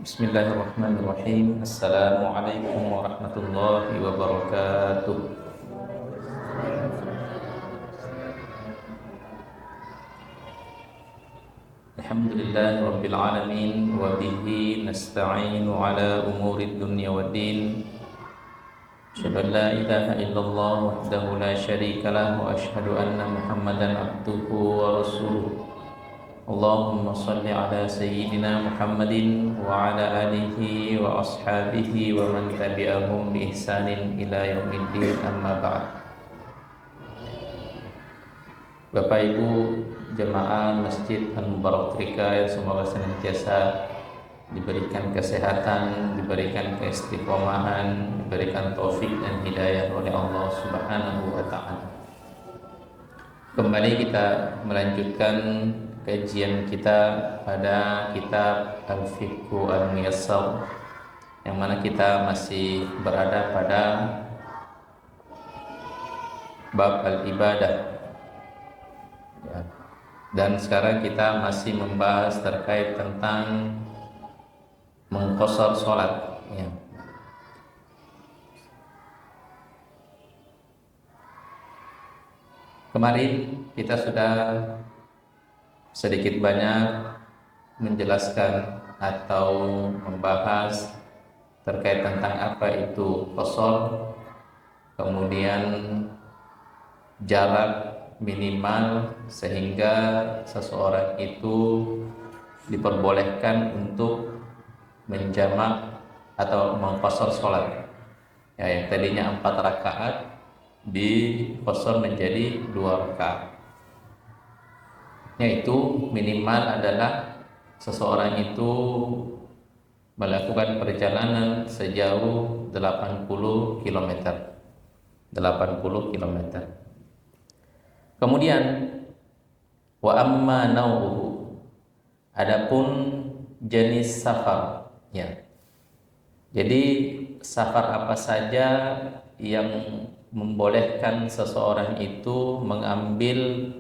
Bismillahirrahmanirrahim. Assalamualaikum warahmatullahi wabarakatuh. Alhamdulillahi rabbil alamin wa bihi nasta'inu ala umurid dunya waddin. Asyhadu an la ilaha illallah wahdahu la syarika lah wa asyhadu anna Muhammadan abduhu wa rasuluh. Allahumma salli ala sayyidina Muhammadin wa ala alihi wa ashabihi wa man tabi'ahum bi ihsanin ila yaumiddin, amma ba'd. Bapak Ibu jemaah Masjid Al-Mubarak Trika yang semoga senantiasa diberikan kesehatan, diberikan keistiqomahan, diberikan taufik dan hidayah oleh Allah Subhanahu wa taala. Kembali kita melanjutkan kajian kita pada kitab Al-Fiqhu Al-Muyassar, yang mana kita masih berada pada bab al-ibadah ya. Dan sekarang kita masih membahas terkait tentang mengqashar sholat ya. Kemarin kita sudah sedikit banyak menjelaskan atau membahas terkait tentang apa itu qashar, kemudian jarak minimal sehingga seseorang itu diperbolehkan untuk menjamak atau mengqashar sholat ya, yang tadinya 4 rakaat diqashar menjadi 2 rakaat, yaitu minimal adalah seseorang itu melakukan perjalanan sejauh 80 km. 80 km. Kemudian wa amma nau'uhu, adapun jenis safar ya. Jadi safar apa saja yang membolehkan seseorang itu mengambil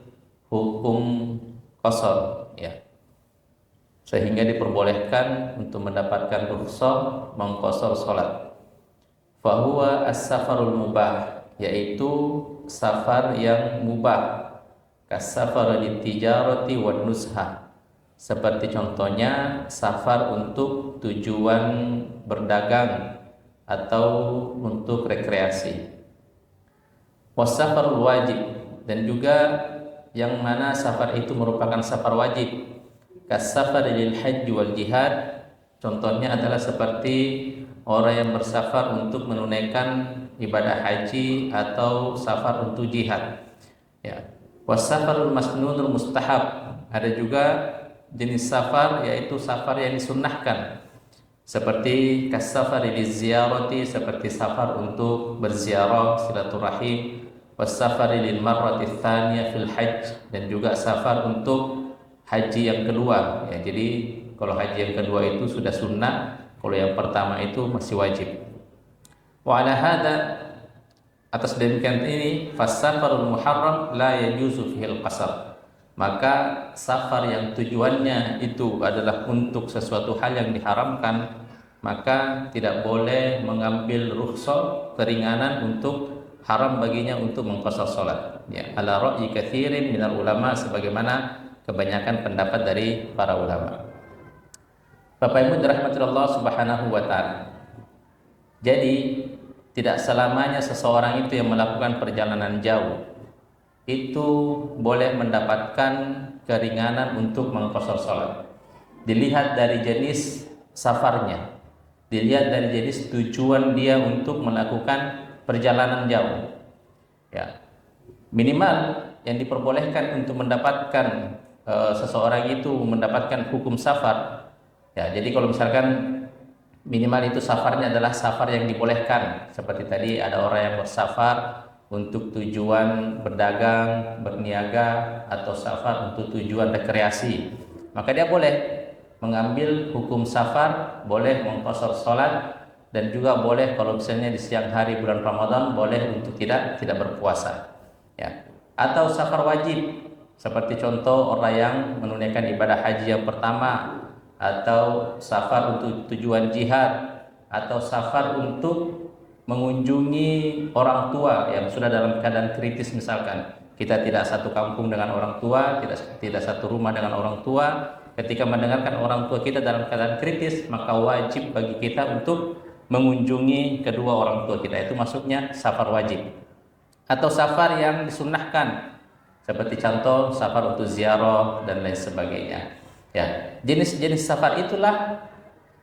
hukum qashar ya, sehingga diperbolehkan untuk mendapatkan rukhsah mengqashar salat. Fahuwa as-safarul mubah, yaitu safar yang mubah, kas-safar litijarati wan nuzhah, seperti contohnya safar untuk tujuan berdagang atau untuk rekreasi. Was-safarul wajib, dan juga yang mana safar itu merupakan safar wajib, kas-safar lil hajj wal jihad, contohnya adalah seperti orang yang bersafar untuk menunaikan ibadah haji atau safar untuk jihad ya. Was-safarul masnunul mustahab, ada juga jenis safar yaitu safar yang disunnahkan, seperti kas-safar lil ziyarati, seperti safar untuk berziarah silaturahim, was-safari lil marrati tsaniyah fil hajj, dan juga safar untuk haji yang kedua ya. Jadi kalau haji yang kedua itu sudah sunnah, kalau yang pertama itu masih wajib. Wa ala hadza, atas demikian ini, fas-safarul muharram la yajuzu fihi al-qasar, maka safar yang tujuannya itu adalah untuk sesuatu hal yang diharamkan, maka tidak boleh mengambil rukhsah, keringanan untuk haram baginya untuk mengqashar salat ya, ala ra'yi katsirin minal ulama, sebagaimana kebanyakan pendapat dari para ulama. Bapak Ibu dirahmati Allah Subhanahu wa taala. Jadi tidak selamanya seseorang itu yang melakukan perjalanan jauh itu boleh mendapatkan keringanan untuk mengqashar salat. Dilihat dari jenis safarnya, dilihat dari jenis tujuan dia untuk melakukan perjalanan jauh ya. Minimal yang diperbolehkan untuk mendapatkan seseorang itu mendapatkan hukum safar ya. Jadi kalau misalkan minimal itu safarnya adalah safar yang dibolehkan, seperti tadi ada orang yang bersafar untuk tujuan berdagang, berniaga, atau safar untuk tujuan rekreasi, maka dia boleh mengambil hukum safar, boleh mengqashar salat, dan juga boleh kalau misalnya di siang hari bulan Ramadan boleh untuk tidak berpuasa ya. Atau safar wajib, seperti contoh orang yang menunaikan ibadah haji yang pertama atau safar untuk tujuan jihad, atau safar untuk mengunjungi orang tua yang sudah dalam keadaan kritis, misalkan kita tidak satu kampung dengan orang tua, tidak satu rumah dengan orang tua. Ketika mendengarkan orang tua kita dalam keadaan kritis, maka wajib bagi kita untuk mengunjungi kedua orang tua kita. Itu maksudnya safar wajib. Atau safar yang disunnahkan, seperti contoh safar untuk ziarah dan lain sebagainya. Ya, jenis-jenis safar itulah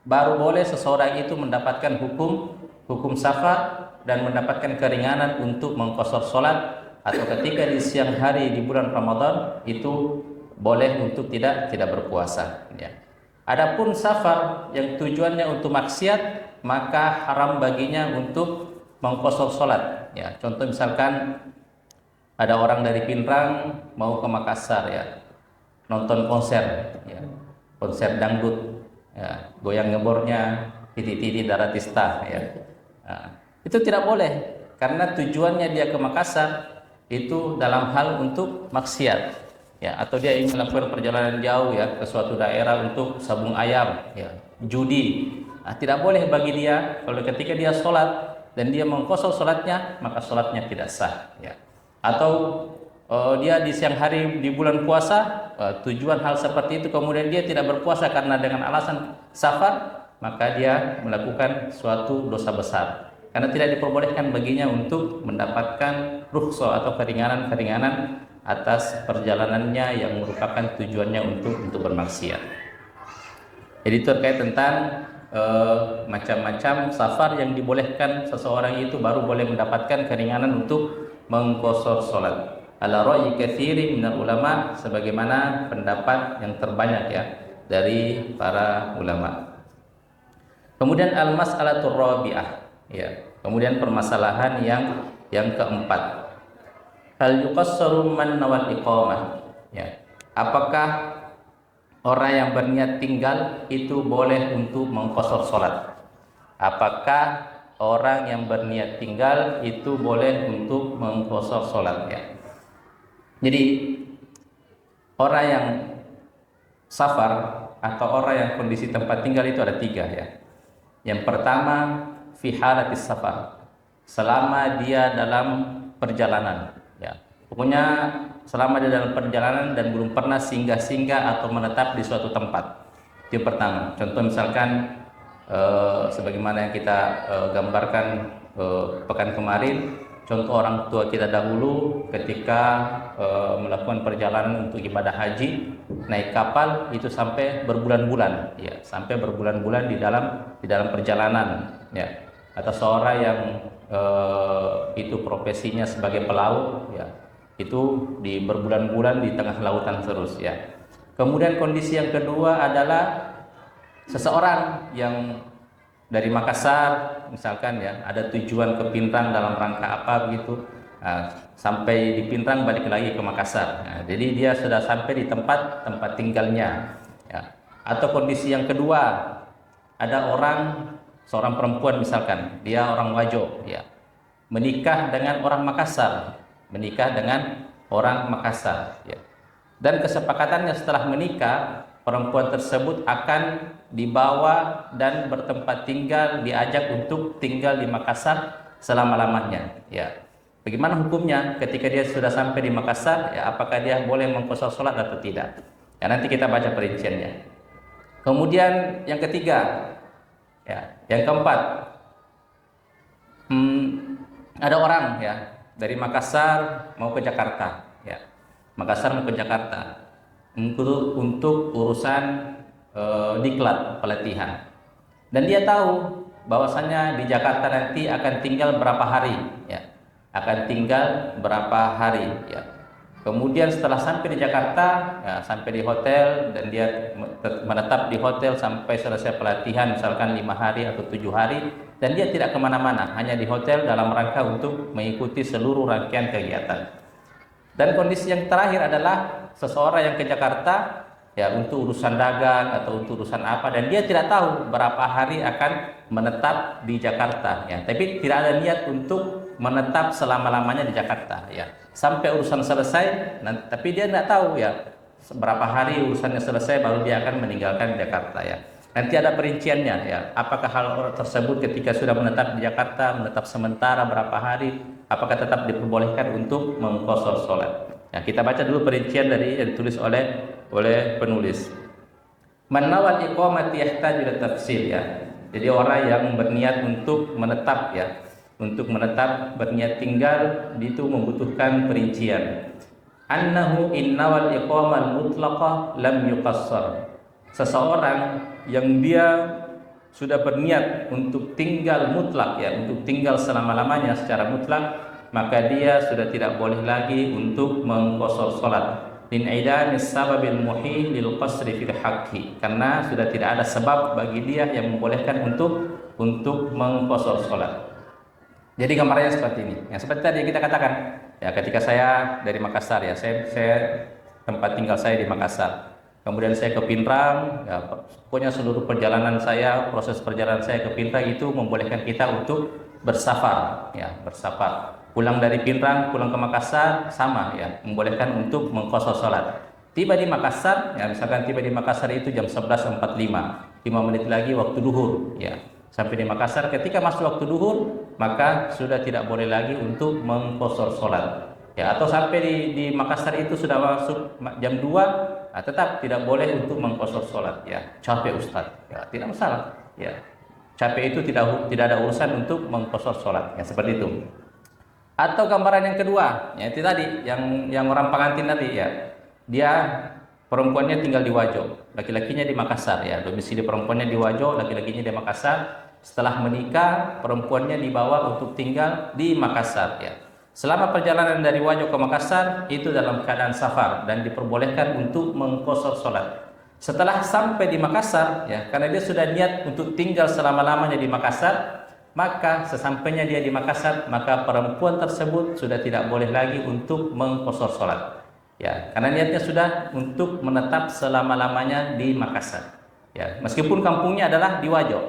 baru boleh seseorang itu mendapatkan hukum safar dan mendapatkan keringanan untuk mengqashar sholat, atau ketika di siang hari di bulan Ramadan itu boleh untuk tidak berpuasa. Ya. Adapun safar yang tujuannya untuk maksiat, maka haram baginya untuk mengqashar sholat. Ya, contoh misalkan ada orang dari Pinrang mau ke Makassar, ya, nonton konser, ya, konser dangdut, ya, goyang ngebornya Titi Daratista, ya. Nah, itu tidak boleh karena tujuannya dia ke Makassar itu dalam hal untuk maksiat, ya, atau dia ingin melakukan perjalanan jauh, ya, ke suatu daerah untuk sabung ayam, ya, judi. Nah, tidak boleh bagi dia kalau ketika dia sholat dan dia mengqashar sholatnya, maka sholatnya tidak sah, ya. Atau dia di siang hari di bulan puasa, tujuan hal seperti itu, kemudian dia tidak berpuasa karena dengan alasan safar, maka dia melakukan suatu dosa besar karena tidak diperbolehkan baginya untuk mendapatkan rukhsah atau keringanan atas perjalanannya yang merupakan tujuannya untuk bermaksiat. Jadi terkait tentang macam-macam safar yang dibolehkan seseorang itu baru boleh mendapatkan keringanan untuk mengqashar sholat. Ala ra'yi katsirin minal ulama, sebagaimana pendapat yang terbanyak, ya, dari para ulama. Kemudian al-mas'alatur rabi'ah, ya. Kemudian permasalahan yang keempat. Hal yuqassaru man nawal iqamah, ya. Apakah orang yang berniat tinggal itu boleh untuk mengqashar sholat? Apakah orang yang berniat tinggal itu boleh untuk mengqashar sholat, ya? Jadi orang yang safar atau orang yang kondisi tempat tinggal itu ada tiga, ya. Yang pertama, fi halatis safar, selama dia dalam perjalanan, ya. Pokoknya selama dia dalam perjalanan dan belum pernah singgah-singgah atau menetap di suatu tempat. Itu yang pertama. Contoh misalkan sebagaimana yang kita gambarkan pekan kemarin, contoh orang tua kita dahulu ketika melakukan perjalanan untuk ibadah haji, naik kapal itu sampai berbulan-bulan, ya, sampai berbulan-bulan di dalam perjalanan, ya. Atau seorang yang itu profesinya sebagai pelaut, ya, itu di berbulan-bulan di tengah lautan terus, ya. Kemudian kondisi yang kedua adalah seseorang yang dari Makassar misalkan, ya, ada tujuan ke Pinrang dalam rangka apa begitu, sampai di Pinrang balik lagi ke Makassar. Nah, jadi dia sudah sampai di tempat tinggalnya, ya. Atau kondisi yang kedua, ada seorang perempuan misalkan, dia orang Wajo, ya, menikah dengan orang Makassar, ya. Dan kesepakatannya setelah menikah, perempuan tersebut akan dibawa dan bertempat tinggal, diajak untuk tinggal di Makassar selama-lamanya, ya. Bagaimana hukumnya ketika dia sudah sampai di Makassar, ya, apakah dia boleh mengqashar sholat atau tidak? Ya, nanti kita baca perinciannya. Kemudian yang ketiga, ya, yang keempat, ada orang, ya, dari Makassar mau ke Jakarta, ya. Makassar mau ke Jakarta untuk urusan diklat pelatihan, dan dia tahu bahwasannya di Jakarta nanti akan tinggal berapa hari, ya, ya. Kemudian setelah sampai di Jakarta, ya, sampai di hotel, dan dia menetap di hotel sampai selesai pelatihan misalkan 5 hari atau 7 hari, dan dia tidak kemana-mana, hanya di hotel dalam rangka untuk mengikuti seluruh rangkaian kegiatan. Dan kondisi yang terakhir adalah seseorang yang ke Jakarta, ya, untuk urusan dagang atau untuk urusan apa, dan dia tidak tahu berapa hari akan menetap di Jakarta, ya, tapi tidak ada niat untuk menetap selama-lamanya di Jakarta, ya, sampai urusan selesai. Tapi dia tidak tahu, ya, berapa hari urusannya selesai baru dia akan meninggalkan Jakarta ya. Nanti ada perinciannya ya. Apakah hal tersebut ketika sudah menetap di Jakarta, menetap sementara berapa hari, apakah tetap diperbolehkan untuk mengqashar sholat? Ya, kita baca dulu perincian dari yang ditulis oleh penulis. Man nawal iqamati yahtaju ila tafsil ya. Jadi orang yang berniat untuk menetap ya, untuk menetap berniat tinggal itu membutuhkan perincian. Annahu innawal iqamal mutlaqah lam yuqassar. Seseorang yang dia sudah berniat untuk tinggal mutlak ya, untuk tinggal selama-lamanya secara mutlak, maka dia sudah tidak boleh lagi untuk mengqashar salat. Lin idamis sababil muhi lil qasri fil haqqi. Karena sudah tidak ada sebab bagi dia yang membolehkan untuk mengqashar salat. Jadi gambarnya seperti ini. Yang seperti tadi kita katakan, ya ketika saya dari Makassar ya, saya tempat tinggal saya di Makassar. Kemudian saya ke Pinrang, ya pokoknya seluruh perjalanan saya, proses perjalanan saya ke Pinrang itu membolehkan kita untuk bersafar, ya bersafar. Pulang dari Pinrang, pulang ke Makassar sama ya, membolehkan untuk mengqashar salat. Tiba di Makassar, ya misalkan tiba di Makassar itu jam 11.45, 5 menit lagi waktu duhur, ya. Sampai di Makassar, ketika masuk waktu duhur, maka sudah tidak boleh lagi untuk mengqashar salat. Ya, atau sampai di Makassar itu sudah masuk jam 2, nah, tetap tidak boleh untuk mengqashar salat. Ya, capek Ustaz. Ya, tidak masalah. Ya, capek itu tidak ada urusan untuk mengqashar salat. Ya, seperti itu. Atau gambaran yang kedua, ya itu tadi yang orang pengantin tadi ya. Dia perempuannya tinggal di Wajo, laki-lakinya di Makassar ya. Domisili perempuannya di Wajo, laki-lakinya di Makassar. Setelah menikah, perempuannya dibawa untuk tinggal di Makassar ya. Selama perjalanan dari Wajo ke Makassar itu dalam keadaan safar dan diperbolehkan untuk mengqashar salat. Setelah sampai di Makassar ya, karena dia sudah niat untuk tinggal selama-lamanya di Makassar, maka sesampainya dia di Makassar, maka perempuan tersebut sudah tidak boleh lagi untuk mengqashar salat. Ya, karena niatnya sudah untuk menetap selama-lamanya di Makassar. Ya, meskipun kampungnya adalah di Wajo.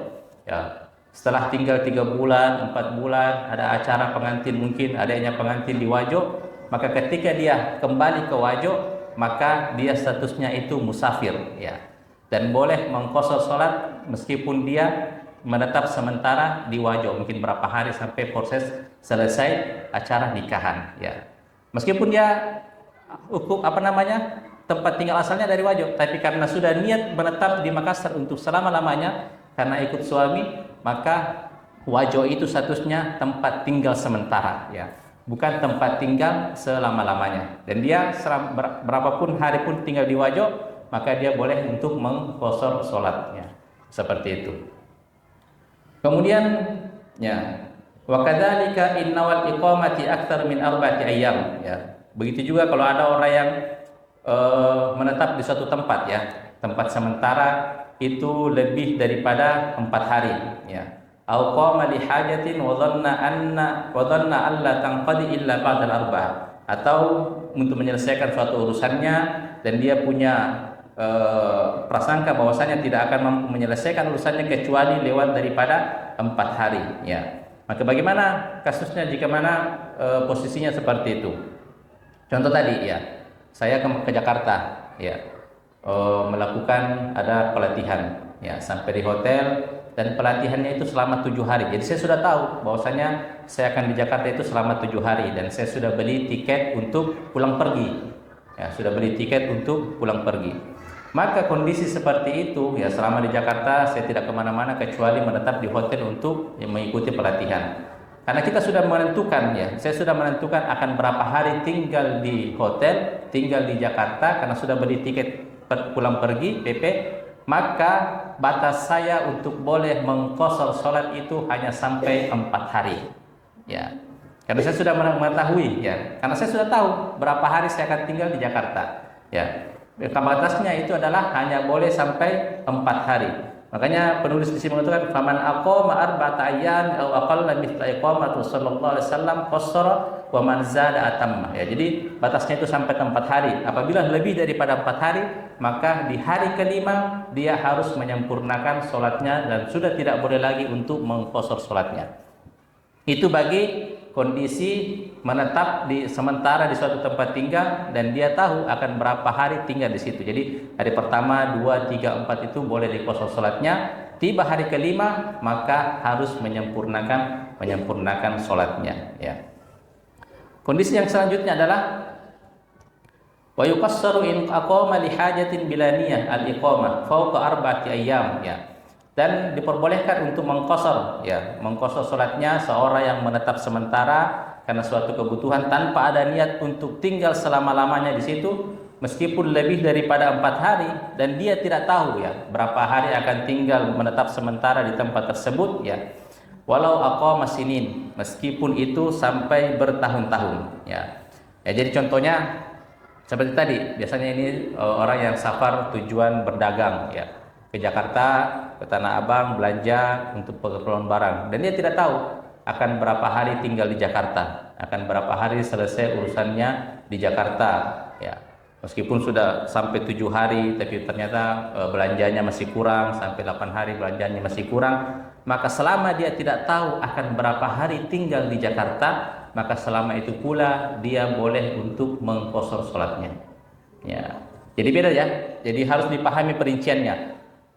Ya, setelah tinggal 3 bulan, 4 bulan, ada acara pengantin, mungkin adanya pengantin di Wajo, maka ketika dia kembali ke Wajo, maka dia statusnya itu musafir ya. Dan boleh mengqashar salat meskipun dia menetap sementara di Wajo, mungkin berapa hari sampai proses selesai acara nikahan ya. Meskipun dia tempat tinggal asalnya dari Wajo, tapi karena sudah niat menetap di Makassar untuk selama-lamanya karena ikut suami, maka Wajo itu statusnya tempat tinggal sementara ya, bukan tempat tinggal selama-lamanya. Dan dia berapapun hari pun tinggal di Wajo, maka dia boleh untuk mengqashar salatnya. Seperti itu. Kemudian ya, wa kadzalika innawal iqamati aktsar min 4 ayyam ya. Begitu juga kalau ada orang yang menetap di suatu tempat ya, tempat sementara itu lebih daripada 4 hari ya. Au qama li hajatin wa dhanna alla tanqadi illa ba'da al-4', atau untuk menyelesaikan suatu urusannya dan dia punya prasangka bahwasanya tidak akan mampu menyelesaikan urusannya kecuali lewat daripada 4 hari ya. Maka bagaimana kasusnya jika mana posisinya seperti itu? Contoh tadi ya, saya ke Jakarta ya, melakukan ada pelatihan ya, sampai di hotel dan pelatihannya itu selama 7 hari. Jadi saya sudah tahu bahwasanya saya akan di Jakarta itu selama 7 hari dan saya sudah beli tiket untuk pulang pergi. Ya, sudah beli tiket untuk pulang pergi. Maka kondisi seperti itu ya, selama di Jakarta saya tidak kemana-mana kecuali menetap di hotel untuk mengikuti pelatihan. Karena kita sudah menentukan ya, saya sudah menentukan akan berapa hari tinggal di hotel, tinggal di Jakarta karena sudah beli tiket pulang pergi PP, maka batas saya untuk boleh mengqashar salat itu hanya sampai 4 hari. Ya. Karena saya sudah mengetahui ya, karena saya sudah tahu berapa hari saya akan tinggal di Jakarta. Ya. Batasnya itu adalah hanya boleh sampai 4 hari. Makanya penulis di sini mengatakan faman aqama 4 ayyam aw aqalla mithla iqamati sallallahu alaihi wasallam qassara wa man zada atamma. Ya, jadi batasnya itu sampai 4 hari. Apabila lebih daripada 4 hari, maka di hari kelima dia harus menyempurnakan salatnya dan sudah tidak boleh lagi untuk mengqashar salatnya. Itu bagi kondisi menetap di sementara di suatu tempat tinggal dan dia tahu akan berapa hari tinggal di situ. Jadi hari pertama, 2, 3, 4 itu boleh dikosor sholatnya. Tiba hari kelima maka harus menyempurnakan sholatnya. Ya. Kondisi yang selanjutnya adalah wa yuqassaru in aqama li hajatin bila niyah al-iqamah fawqa arba'ati ayyam, ya. Dan diperbolehkan untuk mengqasar, ya, mengqasar salatnya seorang yang menetap sementara karena suatu kebutuhan tanpa ada niat untuk tinggal selama-lamanya di situ, meskipun lebih daripada 4 hari dan dia tidak tahu, ya, berapa hari akan tinggal menetap sementara di tempat tersebut, ya. Walau aqama sinin, meskipun itu sampai bertahun-tahun, ya. Ya, jadi contohnya seperti tadi, biasanya ini orang yang safar tujuan berdagang, ya, ke Jakarta, ke Tanah Abang belanja untuk keperluan barang, dan dia tidak tahu akan berapa hari tinggal di Jakarta, akan berapa hari selesai urusannya di Jakarta, ya. Meskipun sudah sampai 7 hari, tapi ternyata belanjanya masih kurang, sampai 8 hari belanjanya masih kurang, maka selama dia tidak tahu akan berapa hari tinggal di Jakarta, maka selama itu pula dia boleh untuk mengqasar sholatnya. Ya, jadi beda, ya. Jadi harus dipahami perinciannya.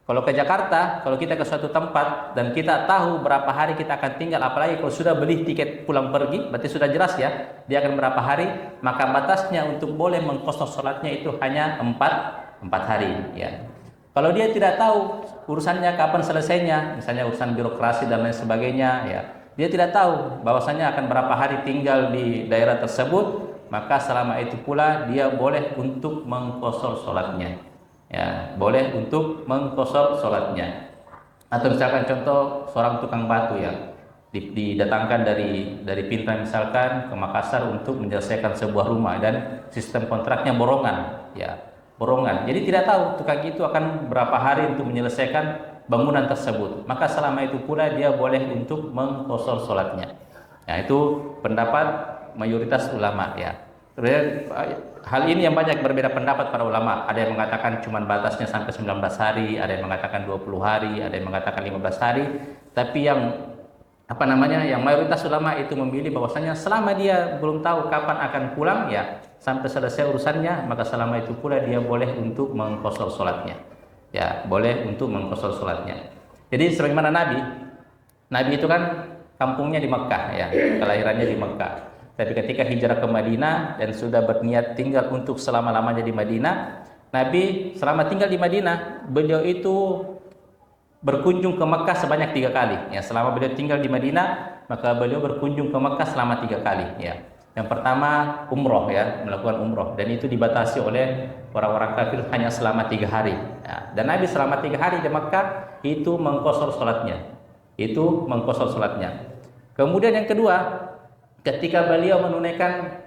Kalau ke Jakarta, kalau kita ke suatu tempat dan kita tahu berapa hari kita akan tinggal, apalagi kalau sudah beli tiket pulang pergi, berarti sudah jelas, ya, dia akan berapa hari, maka batasnya untuk boleh mengqasar sholatnya itu hanya 4 hari, ya. Kalau dia tidak tahu urusannya kapan selesainya, misalnya urusan birokrasi dan lain sebagainya, ya, dia tidak tahu bahwasanya akan berapa hari tinggal di daerah tersebut, maka selama itu pula dia boleh untuk mengqasar sholatnya. Ya, boleh untuk mengqasar sholatnya. Atau misalkan contoh seorang tukang batu, ya, didatangkan dari Pindrang misalkan ke Makassar untuk menyelesaikan sebuah rumah dan sistem kontraknya borongan, ya, borongan. Jadi tidak tahu tukang itu akan berapa hari untuk menyelesaikan bangunan tersebut. Maka selama itu pula dia boleh untuk mengqasar sholatnya. Nah, itu pendapat mayoritas ulama, ya. Hal ini yang banyak berbeda pendapat para ulama. Ada yang mengatakan cuma batasnya sampai 19 hari, ada yang mengatakan 20 hari, ada yang mengatakan 15 hari. Tapi yang yang mayoritas ulama itu memilih bahwasanya selama dia belum tahu kapan akan pulang, ya, sampai selesai urusannya, maka selama itu pula dia boleh untuk mengqasar sholatnya. Ya, boleh untuk mengqasar sholatnya. Jadi sebagaimana Nabi itu kan kampungnya di Mekah, ya, kelahirannya di Mekah. Tapi ketika hijrah ke Madinah dan sudah berniat tinggal untuk selama-lamanya di Madinah, Nabi selama tinggal di Madinah, beliau itu berkunjung ke Mekah sebanyak 3 kali. Ya, selama beliau tinggal di Madinah, maka beliau berkunjung ke Mekah selama 3 kali. Ya. Yang pertama umroh, ya, melakukan umroh, dan itu dibatasi oleh orang-orang kafir hanya selama 3 hari. Ya. Dan Nabi selama 3 hari di Mekah itu mengqasar sholatnya. Kemudian yang kedua, ketika beliau menunaikan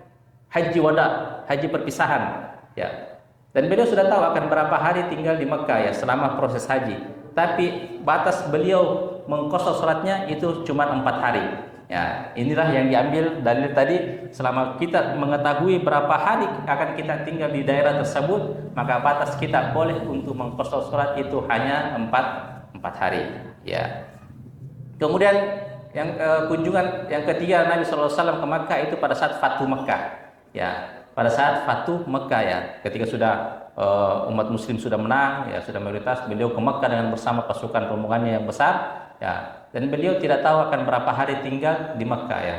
haji wada, haji perpisahan, ya, dan beliau sudah tahu akan berapa hari tinggal di Mekah, ya, selama proses haji. Tapi batas beliau mengqasar sholatnya itu cuma 4 hari. Ya, inilah yang diambil dalil tadi. Selama kita mengetahui berapa hari akan kita tinggal di daerah tersebut, maka batas kita boleh untuk mengqasar sholat itu hanya 4 hari. Ya. Kemudian yang kunjungan yang ketiga Nabi SAW ke Makkah itu pada saat Fatu Makkah, ya, pada saat Fatu Makkah, ya, ketika sudah umat Muslim sudah menang, ya, sudah mayoritas, beliau ke Makkah dengan bersama pasukan rombongannya yang besar, ya, dan beliau tidak tahu akan berapa hari tinggal di Makkah, ya,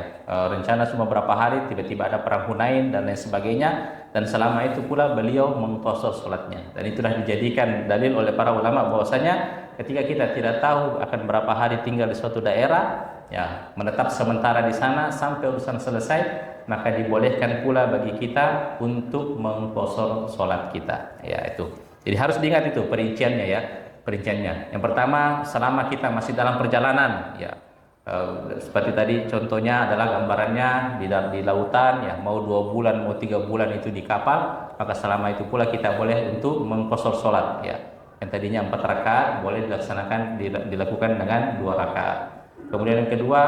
rencana cuma berapa hari, tiba-tiba ada perang Hunain dan lain sebagainya, dan selama itu pula beliau mengqasar sholatnya. Dan itulah dijadikan dalil oleh para ulama bahwasanya ketika kita tidak tahu akan berapa hari tinggal di suatu daerah, ya, menetap sementara di sana sampai urusan selesai, maka dibolehkan pula bagi kita untuk mengqasar sholat kita. Ya, itu. Jadi harus diingat itu perinciannya, ya, perinciannya. Yang pertama, selama kita masih dalam perjalanan, ya, seperti tadi contohnya adalah gambarannya di lautan, ya, mau 2 bulan mau 3 bulan itu di kapal, maka selama itu pula kita boleh untuk mengqasar sholat, ya. Yang tadinya 4 rakaat boleh dilakukan dengan 2 rakaat. Kemudian yang kedua,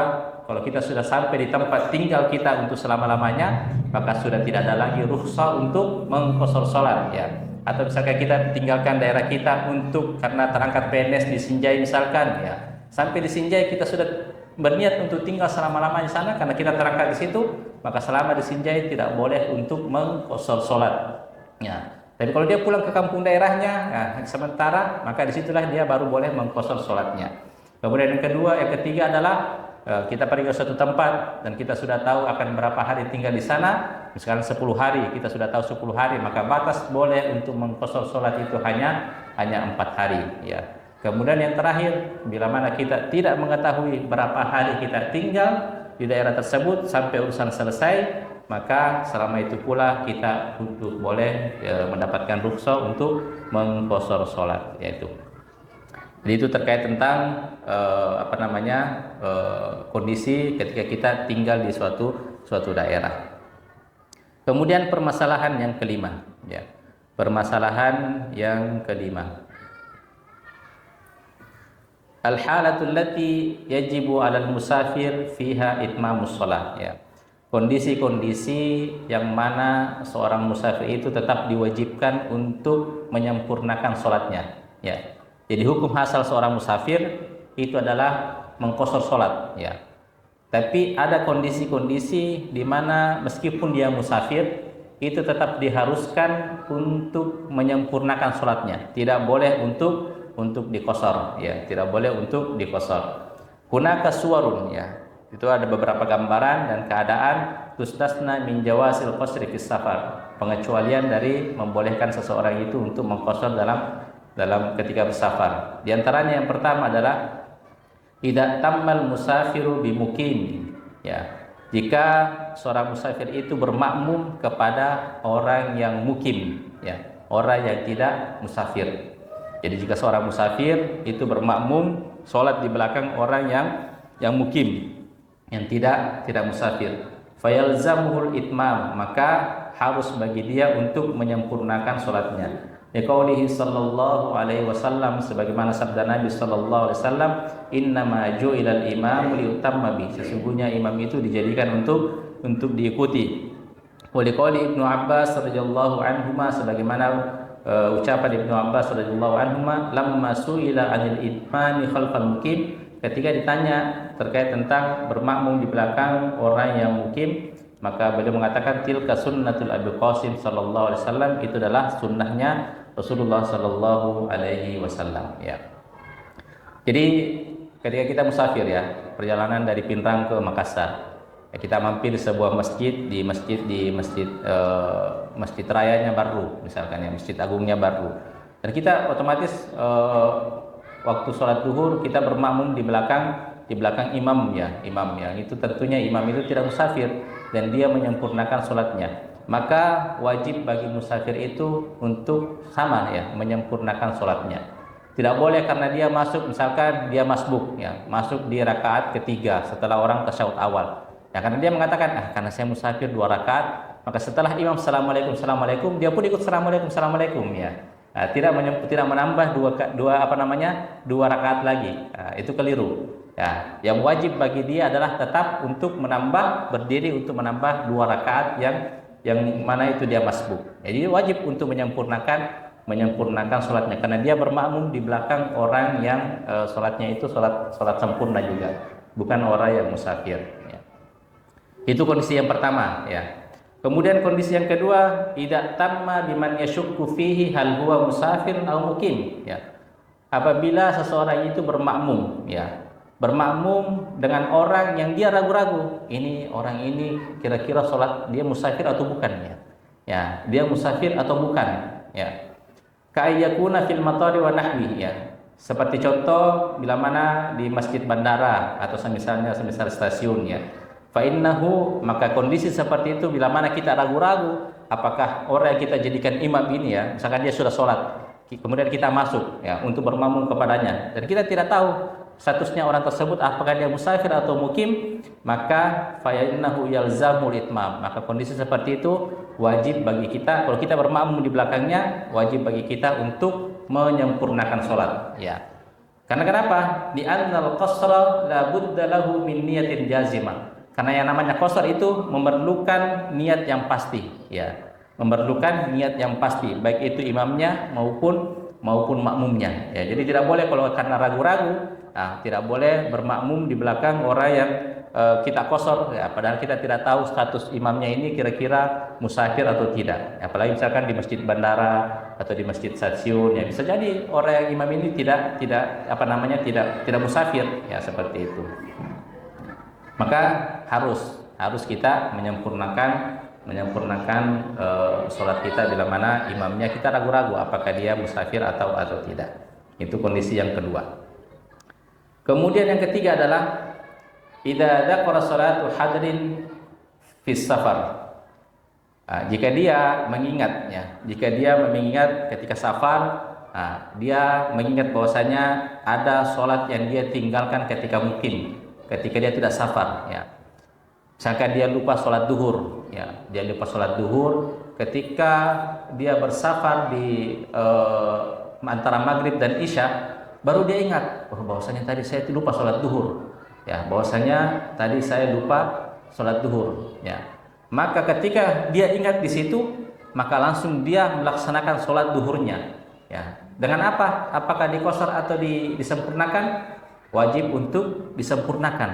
kalau kita sudah sampai di tempat tinggal kita untuk selama-lamanya, maka sudah tidak ada lagi rukhsah untuk mengqasar sholat, ya. Atau misalkan kita tinggalkan daerah kita untuk karena terangkat PNS di Sinjai misalkan, ya, sampai di Sinjai kita sudah berniat untuk tinggal selama-lamanya di sana karena kita terangkat di situ, maka selama di Sinjai tidak boleh untuk mengqashar salat. Ya. Tapi kalau dia pulang ke kampung daerahnya, nah, sementara maka disitulah dia baru boleh mengqashar salatnya. Kemudian yang ketiga adalah kita pergi ke suatu tempat dan kita sudah tahu akan berapa hari tinggal di sana. Misalkan 10 hari, kita sudah tahu 10 hari, maka batas boleh untuk mengqashar salat itu hanya 4 hari, ya. Kemudian yang terakhir, bila mana kita tidak mengetahui berapa hari kita tinggal di daerah tersebut sampai urusan selesai, maka selama itu pula kita boleh mendapatkan rukhsah untuk mengqashar salat, yaitu. Jadi itu terkait tentang kondisi ketika kita tinggal di suatu daerah. Kemudian permasalahan yang kelima, ya. Permasalahan yang kelima. Al-halatul lati yajibu 'alal musafir fiha itmamus shalah, ya. Kondisi-kondisi yang mana seorang musafir itu tetap diwajibkan untuk menyempurnakan salatnya, ya. Jadi hukum asal seorang musafir itu adalah mengqashar salat, ya. Tapi ada kondisi-kondisi di mana meskipun dia musafir itu tetap diharuskan untuk menyempurnakan salatnya. Tidak boleh untuk diqashar, ya. Tidak boleh untuk diqashar. Hunaka suwarun, ya. Itu ada beberapa gambaran dan keadaan tustasna min jawasil qasri fis safar. Pengecualian dari membolehkan seseorang itu untuk mengqashar dalam ketika bersafar. Di antaranya yang pertama adalah idza tammal musafiru bimukim, ya. Jika seorang musafir itu bermakmum kepada orang yang mukim, ya, orang yang tidak musafir. Jadi jika seorang musafir itu bermakmum salat di belakang orang yang mukim, yang tidak musafir, fayalzamuhul itmam, maka harus bagi dia untuk menyempurnakan salatnya. Liqaulihi sallallahu alaihi wasallam, sebagaimana sabda Nabi sallallahu alaihi wasallam, innama ju'ilal imamu liyutamma bi, sesungguhnya imam itu dijadikan untuk diikuti. Wa liqauli Ibnu Abbas radhiyallahu anhuma, sebagaimana ucapan Ibnu Abbas radhiyallahu anhuma, lamma su'ila 'anil itmani khalfal mukim, ketika ditanya terkait tentang bermakmum di belakang orang yang mukim, maka beliau mengatakan tilka sunnatul Abi Qasim sallallahu alaihi wasallam, itu adalah sunnahnya Rasulullah sallallahu alaihi wasallam, ya. Jadi ketika kita musafir, ya, perjalanan dari Pinrang ke Makassar, ya, kita mampir di sebuah masjid, di masjid rayanya Barru misalkan, ya, Masjid Agungnya Barru. Dan kita otomatis waktu sholat zuhur kita bermakmum di belakang imam, ya. Itu tentunya imam itu tidak musafir dan dia menyempurnakan sholatnya. Maka wajib bagi musafir itu untuk sama, ya, menyempurnakan sholatnya. Tidak boleh karena dia masuk, misalkan dia masbuk, ya, masuk di rakaat ketiga setelah orang tasyahud awal, ya, karena dia mengatakan karena saya musafir 2 rakaat, maka setelah imam assalamualaikum dia pun ikut assalamualaikum, ya. Nah, tidak menambah dua rakaat lagi. Nah, itu keliru. Ya, yang wajib bagi dia adalah tetap untuk berdiri untuk menambah 2 rakaat yang mana itu dia masbuk. Jadi wajib untuk menyempurnakan sholatnya karena dia bermakmum di belakang orang yang sholatnya itu sholat sempurna juga, bukan orang yang musafir, ya. Itu kondisi yang pertama, ya. Kemudian kondisi yang kedua, idza tamma biman yashukku fihi hal huwa musafir atau mukim, ya. Apabila seseorang itu bermakmum, ya, bermakmum dengan orang yang dia ragu-ragu, orang ini kira-kira sholat dia musafir atau bukan, ya. Ya, dia musafir atau bukan, ya. Ka'ayyakuna fil matari wa nahwi, ya. Seperti contoh bila mana di masjid bandara atau semisal stasiun, ya. Fa innahu, maka kondisi seperti itu bila mana kita ragu-ragu apakah orang yang kita jadikan imam ini, ya, misalkan dia sudah sholat kemudian kita masuk, ya, untuk bermakmum kepadanya dan kita tidak tahu statusnya orang tersebut apakah dia musafir atau mukim, maka fa innahu yalzamul itmam, maka kondisi seperti itu wajib bagi kita, kalau kita bermakmum di belakangnya, wajib bagi kita untuk menyempurnakan sholat, ya. Karena kenapa? Di annal qasra la budda lahu min niyatin jazimah. Karena yang namanya qasar itu memerlukan niat yang pasti, ya. Memerlukan niat yang pasti, baik itu imamnya maupun makmumnya, ya. Jadi tidak boleh kalau karena ragu-ragu Tidak boleh bermakmum di belakang orang yang kita kosor, ya, padahal kita tidak tahu status imamnya ini kira-kira musafir atau tidak. Apalagi misalkan di masjid bandara atau di masjid stasiun, ya bisa jadi orang yang imam ini tidak tidak musafir, ya seperti itu. Maka harus kita menyempurnakan sholat kita bila mana imamnya kita ragu-ragu apakah dia musafir atau tidak. Itu kondisi yang kedua. Kemudian yang ketiga adalah idza dzakara salatu hadrin fis safar. Jika dia mengingat ketika safar, dia mengingat bahwasanya ada sholat yang dia tinggalkan ketika dia tidak safar, ya. Misalkan dia lupa sholat duhur, ya, ketika dia bersafar di antara maghrib dan isya, baru dia ingat, bahwasanya tadi saya lupa sholat duhur, ya, ya. Maka ketika dia ingat di situ, maka langsung dia melaksanakan sholat duhurnya, ya. Dengan apa? Apakah dikosor atau disempurnakan? Wajib untuk disempurnakan,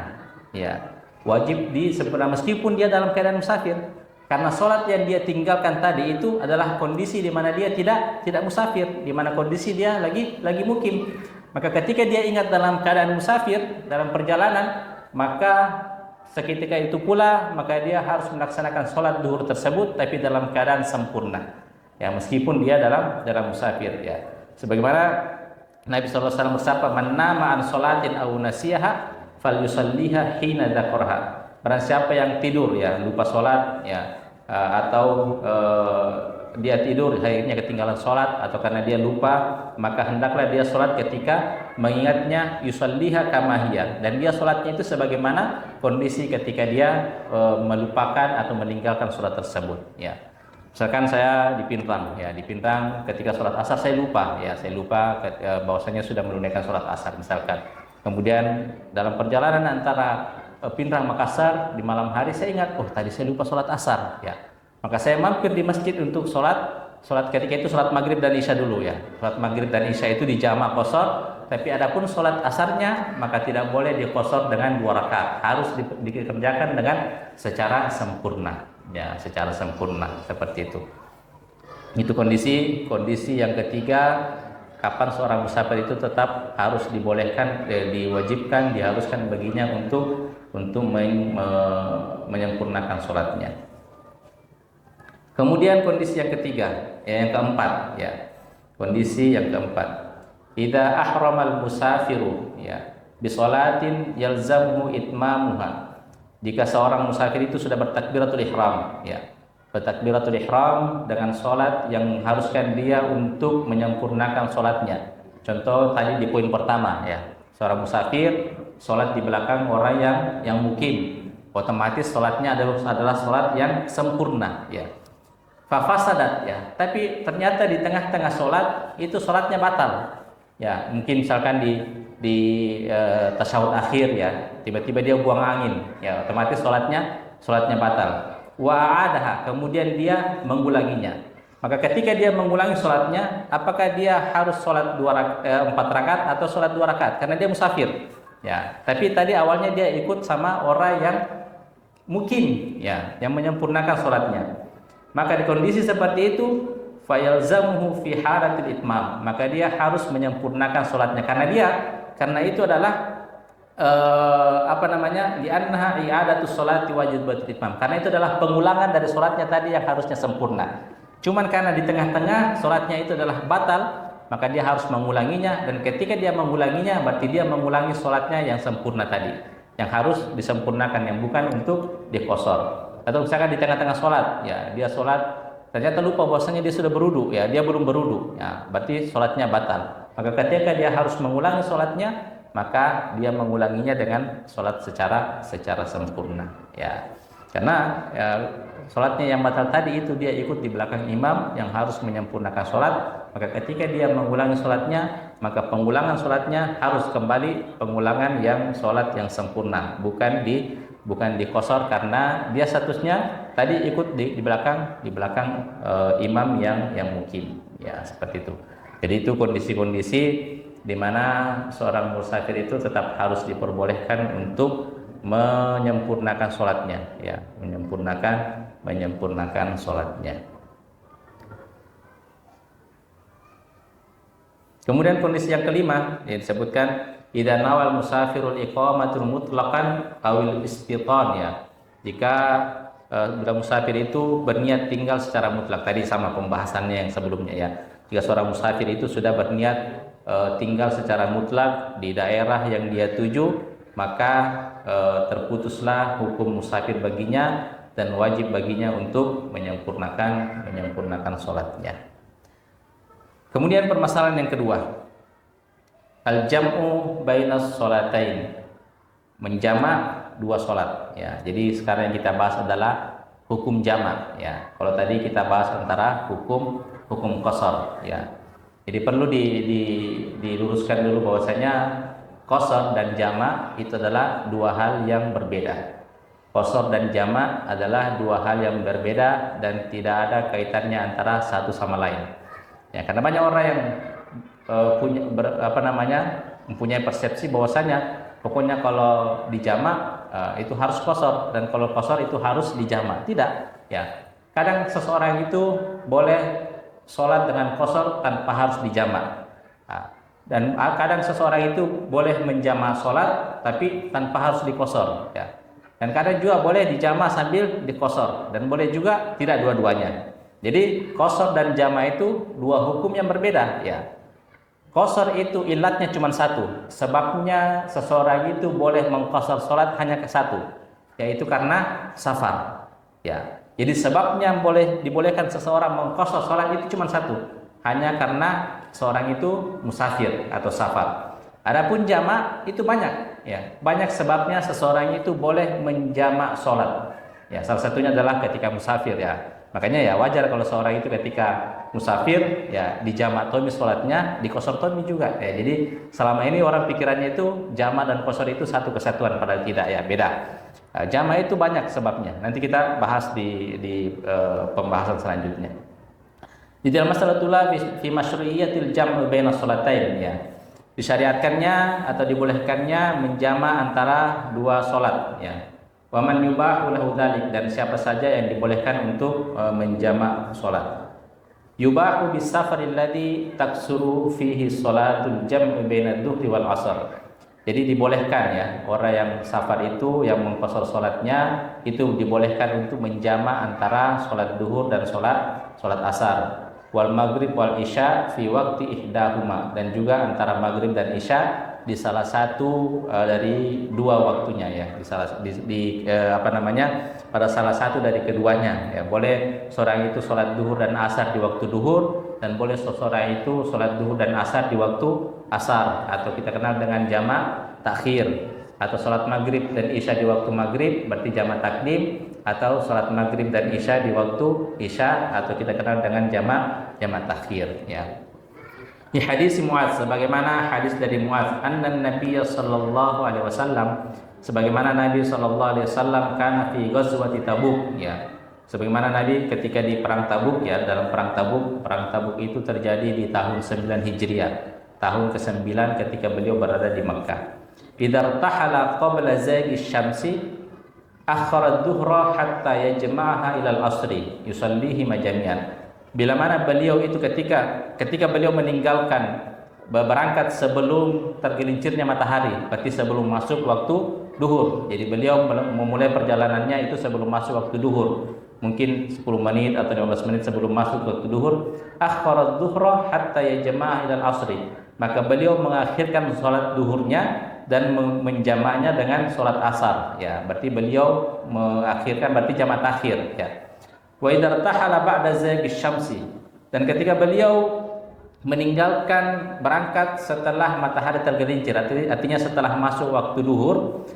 ya. Wajib disempurnakan meskipun dia dalam keadaan musafir, karena sholat yang dia tinggalkan tadi itu adalah kondisi di mana dia tidak musafir, di mana kondisi dia lagi mukim. Maka ketika dia ingat dalam keadaan musafir, dalam perjalanan, maka seketika itu pula maka dia harus melaksanakan sholat duhur tersebut, tapi dalam keadaan sempurna, ya, meskipun dia dalam musafir, ya. Sebagaimana Nabi SAW bersabda, "Man nama an sholatin aw nasiyaha falyusalliha hina dzakaraha." Barang siapa yang tidur, ya, lupa sholat, ya, atau dia tidur akhirnya ketinggalan sholat atau karena dia lupa, maka hendaklah dia sholat ketika mengingatnya, yusalliha kama hiya, dan dia sholatnya itu sebagaimana kondisi ketika dia melupakan atau meninggalkan sholat tersebut, ya. Misalkan saya di Pintang ketika sholat asar saya lupa bahwasanya sudah menunaikan sholat asar misalkan. Kemudian dalam perjalanan antara Pinrang Makassar di malam hari saya ingat, tadi saya lupa sholat asar, ya. Maka saya mampir di masjid untuk sholat ketika itu sholat maghrib dan isya dulu, ya. Sholat maghrib dan isya itu dijamak qashar, tapi adapun sholat asarnya maka tidak boleh dikosor dengan 2 rakaat, harus dikerjakan dengan secara sempurna, ya, secara sempurna seperti itu. Itu kondisi yang ketiga. Kapan seorang musafir itu tetap harus dibolehkan, diwajibkan, diharuskan baginya untuk menyempurnakan sholatnya. Kemudian kondisi yang ketiga, yang keempat, ya. Kondisi yang keempat, idza ahramal musafiru, ya, bi sholatin yalzamuhu itmamuha. Jika seorang musafir itu sudah bertakbiratul ihram, ya. Bertakbiratul ihram dengan sholat yang mengharuskan dia untuk menyempurnakan sholatnya. Contoh tadi di poin pertama, ya, seorang musafir sholat di belakang orang yang mukim, otomatis sholatnya adalah sholat yang sempurna, ya. Fafasadat, ya, tapi ternyata di tengah-tengah sholat itu sholatnya batal, ya. Mungkin misalkan di tasyahud akhir, ya, tiba-tiba dia buang angin, ya, otomatis sholatnya batal. Wa'adaha, kemudian dia mengulanginya. Maka ketika dia mengulangi sholatnya, apakah dia harus sholat 4 rakaat atau sholat 2 rakaat? Karena dia musafir, ya. Tapi tadi awalnya dia ikut sama orang yang mukim, ya, yang menyempurnakan sholatnya. Maka di kondisi seperti itu, fayalzamuhu fi halatil itmam, maka dia harus menyempurnakan sholatnya karena itu adalah li'annaha i'adatus sholati wajibatul itmam, karena itu adalah pengulangan dari sholatnya tadi yang harusnya sempurna. Cuman karena di tengah-tengah sholatnya itu adalah batal, maka dia harus mengulanginya, dan ketika dia mengulanginya berarti dia mengulangi sholatnya yang sempurna tadi, yang harus disempurnakan, yang bukan untuk dikosor. Atau misalkan di tengah-tengah sholat, ya, dia sholat ternyata lupa bahwasanya dia sudah berudu, ya, dia belum berudu, ya, berarti sholatnya batal. Maka ketika dia harus mengulangi sholatnya, maka dia mengulanginya dengan sholat secara sempurna, ya. Karena, ya, sholatnya yang batal tadi itu dia ikut di belakang imam yang harus menyempurnakan sholat. Maka ketika dia mengulangi sholatnya, maka pengulangan sholatnya harus kembali pengulangan yang sholat yang sempurna, bukan dikosor, karena dia statusnya tadi ikut di belakang imam yang mukim, ya, seperti itu. Jadi itu kondisi-kondisi di mana seorang musafir itu tetap harus diperbolehkan untuk menyempurnakan sholatnya, ya, menyempurnakan sholatnya. Kemudian kondisi yang kelima yang disebutkan idza nawal musafirul iqamatul mutlaqan awil istitan, ya. Jika bila musafir itu berniat tinggal secara mutlak, tadi sama pembahasannya yang sebelumnya, ya. Jika seorang musafir itu sudah berniat tinggal secara mutlak di daerah yang dia tuju, maka terputuslah hukum musafir baginya dan wajib baginya untuk menyempurnakan sholatnya. Kemudian permasalahan yang kedua, al-jam'u bainas sholatain, menjamak dua sholat, ya. Jadi sekarang yang kita bahas adalah hukum jamak, ya. Kalau tadi kita bahas antara hukum qasar, ya. Jadi perlu diluruskan dulu bahwasanya qasar dan jamak itu adalah dua hal yang berbeda. Qasar dan jamak adalah dua hal yang berbeda dan tidak ada kaitannya antara satu sama lain. Ya, karena banyak orang yang mempunyai persepsi bahwasanya pokoknya kalau dijamak itu harus qasar, dan kalau qasar itu harus dijamak. Tidak, ya. Kadang seseorang itu boleh sholat dengan qasar tanpa harus dijamak. Dan kadang seseorang itu boleh menjamak sholat tapi tanpa harus diqasar, ya. Dan kadang juga boleh dijamak sambil diqasar, dan boleh juga tidak dua-duanya. Jadi qasar dan jamak itu dua hukum yang berbeda, ya. Qasar itu ilatnya cuma satu, sebabnya seseorang itu boleh mengqasar sholat hanya ke satu, yaitu karena safar, ya. Jadi sebabnya dibolehkan seseorang mengqasar sholat itu cuma satu, hanya karena seorang itu musafir atau safar. Adapun jamak itu banyak, ya. Banyak sebabnya seseorang itu boleh menjamak sholat, ya. Salah satunya adalah ketika musafir, ya. Makanya ya wajar kalau seorang itu ketika musafir, ya, dijamak tomi sholatnya, diqasar tomi juga, ya. Jadi selama ini orang pikirannya itu jamak dan qasar itu satu kesatuan, padahal tidak, ya, beda. Jamak itu banyak sebabnya. Nanti kita bahas di pembahasan selanjutnya. Di dalam masalah fi masyru'iyatil jam' baina sholatain, ya. Disyariatkannya atau dibolehkannya menjamak antara dua sholat, ya. Wa man yubahu lahu dzalik, dan siapa saja yang dibolehkan untuk menjamak salat. Yubahu bis safaril ladzi taksuru fihi sholatul jam'i bainad dhuhri wal 'asr. Jadi dibolehkan, ya, orang yang safar itu yang mengqasar salatnya itu dibolehkan untuk menjamak antara salat duhur dan salat asar, wal maghrib wal isya fi waqti ihdahuma, dan juga antara maghrib dan isya di salah satu dari dua waktunya, ya, pada salah satu dari keduanya, ya. Boleh seorang itu sholat duhur dan asar di waktu duhur, dan boleh seorang itu sholat duhur dan asar di waktu asar, atau kita kenal dengan jamak takhir, atau sholat maghrib dan isya di waktu maghrib berarti jamak takdim, atau sholat maghrib dan isya di waktu isya, atau kita kenal dengan jamak takhir, ya. Di hadis Mu'adz, sebagaimana hadis dari Mu'adz, anna Nabiy sallallahu alaihi wasallam, sebagaimana Nabi sallallahu alaihi wasallam kana fi ghazwati Tabuk, ya. Sebagaimana Nabi ketika di perang Tabuk, ya, dalam perang Tabuk itu terjadi di tahun 9 Hijriah, tahun ke-9 ketika beliau berada di Makkah. Idza tahala qabla zaghi syamsi akhara ad-dhuhra hatta yajma'aha ila al-asri yusallihi majami'an. Bila mana beliau itu ketika beliau meninggalkan, berangkat sebelum tergelincirnya matahari, berarti sebelum masuk waktu duhur. Jadi beliau memulai perjalanannya itu sebelum masuk waktu duhur, mungkin 10 menit atau 15 menit sebelum masuk waktu duhur. Akhara ad-dhuhra hatta yajma'aha ila al-asri, maka beliau mengakhirkan salat duhurnya dan menjamaknya dengan salat asar, ya. Berarti beliau mengakhirkan, berarti jamak takhir, ya. Wa idza tahala ba'da zaghi syamsi, dan ketika beliau meninggalkan, berangkat setelah matahari tergelincir, artinya setelah masuk waktu duhur,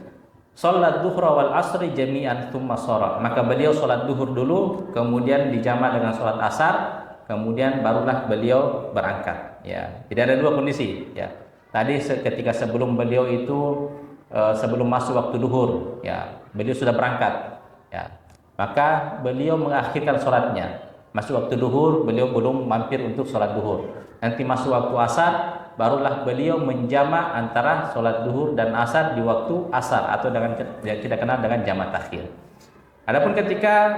sholat duhra wal asri jami'an thumma shara, maka beliau sholat duhur dulu, kemudian dijamak dengan sholat asar, kemudian barulah beliau berangkat, ya. Jadi ada dua kondisi, ya. Tadi ketika sebelum beliau itu sebelum masuk waktu duhur, ya, beliau sudah berangkat, ya. Maka beliau mengakhirkan sholatnya. Masuk waktu duhur, beliau belum mampir untuk sholat duhur. Nanti masuk waktu asar, barulah beliau menjama antara sholat duhur dan asar di waktu asar, atau dengan yang tidak kenal dengan jamak takhir. Adapun ketika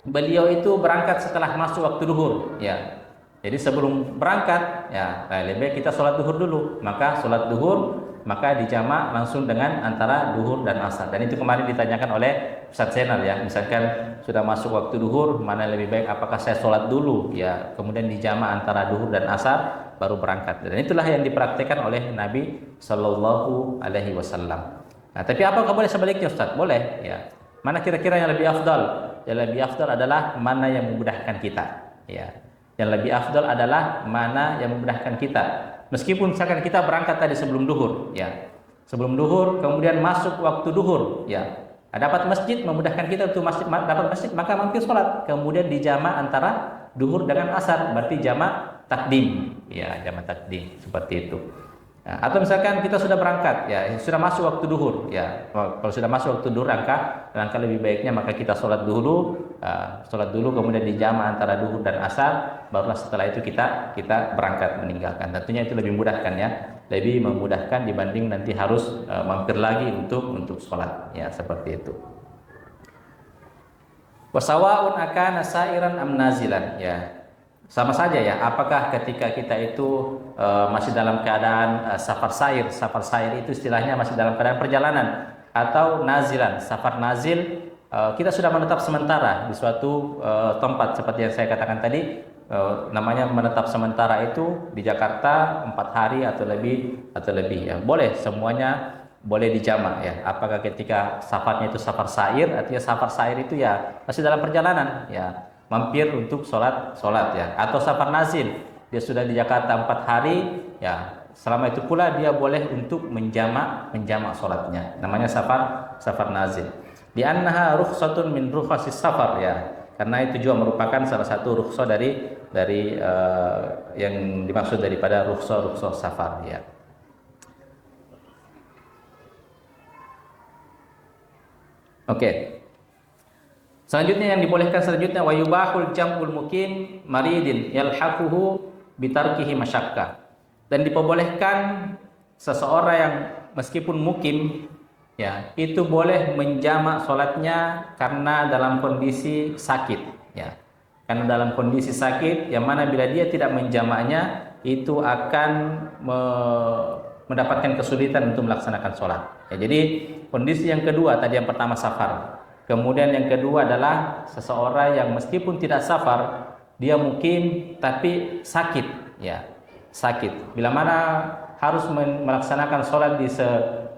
beliau itu berangkat setelah masuk waktu duhur, ya. Jadi sebelum berangkat, ya, lebih baik kita sholat duhur dulu. Maka sholat duhur maka dijamak langsung dengan antara duhur dan asar. Dan itu kemarin ditanyakan oleh Ustaz Zainal, ya. Misalkan sudah masuk waktu duhur, mana lebih baik, apakah saya sholat dulu, ya, kemudian dijamak antara duhur dan asar baru berangkat. Dan itulah yang dipraktikkan oleh Nabi Shallallahu Alaihi Wasallam. Nah, tapi apakah boleh sebaliknya, Ustaz? Boleh, ya. Mana kira-kira yang lebih afdal? Yang lebih afdal adalah mana yang memudahkan kita, ya. Yang lebih afdal adalah mana yang memudahkan kita. Meskipun misalkan kita berangkat tadi sebelum duhur, ya, sebelum duhur, kemudian masuk waktu duhur, ya, dapat masjid, memudahkan kita untuk dapat masjid, maka mampir sholat, kemudian dijamak antara duhur dengan asar, berarti jamak takdim, ya, jamak takdim, seperti itu. Nah, atau misalkan kita sudah berangkat, ya, sudah masuk waktu duhur, ya, kalau sudah masuk waktu duhur, langkah lebih baiknya maka kita sholat dulu, kemudian dijamak antara duhur dan asar, barulah setelah itu kita berangkat meninggalkan. Tentunya itu lebih mudahkan, ya, lebih memudahkan dibanding nanti harus mampir lagi untuk sholat, ya, seperti itu. Wasawaun akana sairan am nazilan, ya. Sama saja, ya, apakah ketika kita itu masih dalam keadaan safar sair itu istilahnya masih dalam keadaan perjalanan, atau nazilan, safar nazil, kita sudah menetap sementara di suatu tempat seperti yang saya katakan tadi, namanya menetap sementara itu di Jakarta 4 hari atau lebih, ya, boleh, semuanya boleh dijamak, ya. Apakah ketika safarnya itu safar sair, artinya safar sair itu ya masih dalam perjalanan, ya, mampir untuk sholat, ya, atau safar nazil, dia sudah di Jakarta 4 hari, ya, selama itu pula dia boleh untuk menjamak sholatnya, namanya safar nazil. Di annaha rukhsatun min rukhasis safar, ya, karena itu juga merupakan salah satu rukhsah dari yang dimaksud daripada rukhsah safar, ya. Oke. Selanjutnya yang dibolehkan selanjutnya wa yubahul jam'ul mukim maridin yalhaquhu bitarkihi masyakkah. Dan diperbolehkan seseorang yang meskipun mukim, ya, itu boleh menjamak sholatnya karena dalam kondisi sakit, ya. Karena dalam kondisi sakit, yang mana bila dia tidak menjamaknya itu akan mendapatkan kesulitan untuk melaksanakan sholat, ya. Jadi kondisi yang kedua tadi, yang pertama safar. Kemudian yang kedua adalah seseorang yang meskipun tidak safar, dia mukim tapi sakit, ya, sakit. Bila mana harus melaksanakan sholat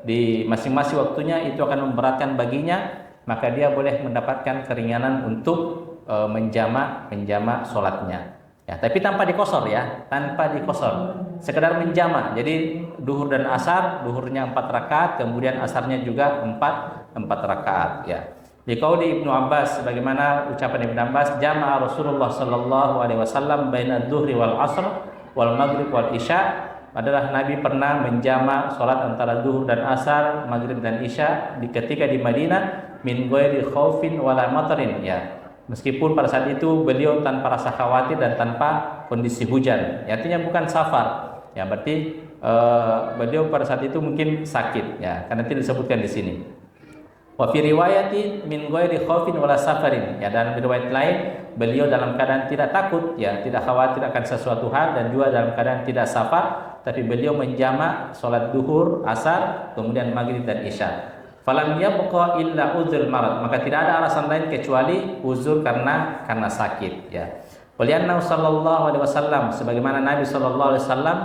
di masing-masing waktunya, itu akan memberatkan baginya, maka dia boleh mendapatkan keringanan untuk menjamak sholatnya, ya, tapi tanpa dikosor, ya, tanpa dikosor, sekedar menjamak. Jadi duhur dan asar, duhurnya 4 rakaat, kemudian asarnya juga 4 rakaat, ya. Di qauli Ibnu Abbas, bagaimana ucapan Ibnu Abbas, jama'a Rasulullah sallallahu alaihi wasallam baina adz-dzuhri wal 'asr wal maghrib wal isya, adalah Nabi pernah menjamak salat antara zuhur dan asar, maghrib dan isya ketika di Madinah, min ghairi khaufin wala matarin, ya. Meskipun pada saat itu beliau tanpa rasa khawatir dan tanpa kondisi hujan, ya, artinya bukan safar, ya, berarti beliau pada saat itu mungkin sakit, ya, karena itu disebutkan di sini. Wa fi riwayatin min ghairi khaufin wala safarin, ya, dalam riwayat lain beliau dalam keadaan tidak takut, ya, tidak khawatir akan sesuatu hal, dan juga dalam keadaan tidak safar, tapi beliau menjamak salat duhur, asar, kemudian maghrib dan isya. Falam yabqa illa uzur marad, maka tidak ada alasan lain kecuali uzur karena sakit, ya. Walianna sallallahu alaihi wasallam, sebagaimana Nabi sallallahu alaihi wasallam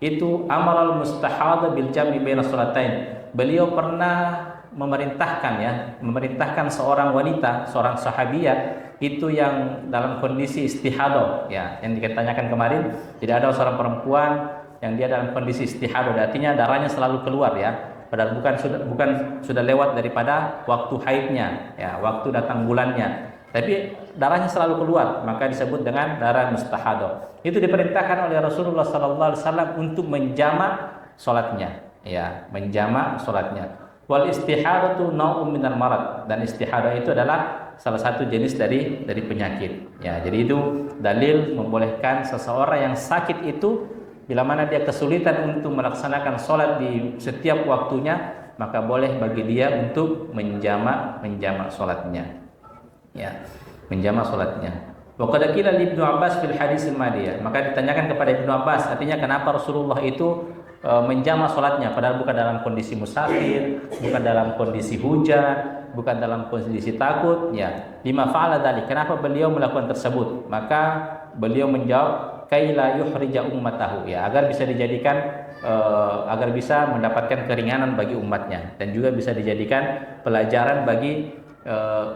itu amaral mustahadha bil jam'i baina salatain. Beliau pernah memerintahkan seorang wanita, seorang sahabiah itu yang dalam kondisi istihadah, ya, yang ditanyakan kemarin, tidak ada seorang perempuan yang dia dalam kondisi istihadah, artinya darahnya selalu keluar, ya, padahal bukan sudah lewat daripada waktu haidnya, ya, waktu datang bulannya, tapi darahnya selalu keluar, maka disebut dengan darah mustahadah. Itu diperintahkan oleh Rasulullah sallallahu alaihi wasallam untuk menjamak salatnya, ya, menjamak salatnya. Wal istihadatu nau'un minal marad, dan istihadah itu adalah salah satu jenis dari penyakit, ya. Jadi itu dalil membolehkan seseorang yang sakit itu bila mana dia kesulitan untuk melaksanakan sholat di setiap waktunya, maka boleh bagi dia untuk menjamak sholatnya. Ya, menjamak sholatnya. Wa qad qila li Ibnu Abbas fil hadis al-madiyah. Maka ditanyakan kepada Ibnu Abbas, artinya kenapa Rasulullah itu menjamak sholatnya, padahal bukan dalam kondisi musafir, bukan dalam kondisi hujan, bukan dalam kondisi takut. Ya, lima fa'ala dzalik. Kenapa beliau melakukan tersebut? Maka beliau menjawab, kaila yuhrija ummatahu, ya, agar bisa dijadikan agar bisa mendapatkan keringanan bagi umatnya, dan juga bisa dijadikan pelajaran bagi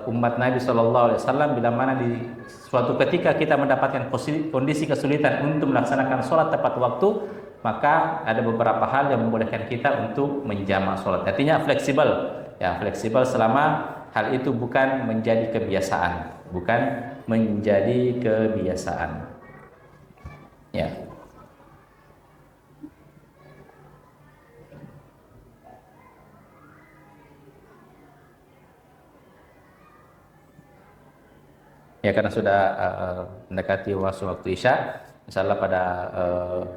umat Nabi Shallallahu Alaihi Wasallam bila mana di suatu ketika kita mendapatkan kondisi kesulitan untuk melaksanakan sholat tepat waktu, maka ada beberapa hal yang membolehkan kita untuk menjamak sholat. Artinya fleksibel, ya, fleksibel selama hal itu bukan menjadi kebiasaan, ya. Ya, karena sudah mendekati waktu Isya, insyaallah pada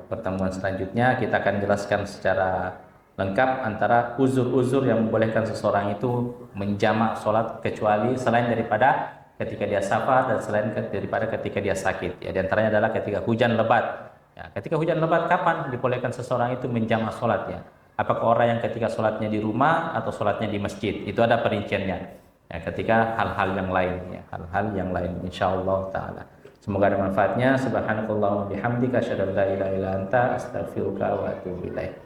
pertemuan selanjutnya kita akan jelaskan secara lengkap antara uzur-uzur yang membolehkan seseorang itu menjamak sholat, kecuali selain daripada ketika dia safar dan selain daripada ketika dia sakit. Ya, di antaranya adalah ketika hujan lebat. Ya, ketika hujan lebat kapan dibolehkan seseorang itu menjamak sholat, ya? Apakah orang yang ketika sholatnya di rumah atau sholatnya di masjid? Itu ada perinciannya. Ya, ketika hal-hal yang lain, ya, hal-hal yang lain, insyaallah taala. Semoga ada manfaatnya. Subhanakallahumma bihamdika asyhadu an la ilaha illa anta astaghfiruka wa atubu ilaik.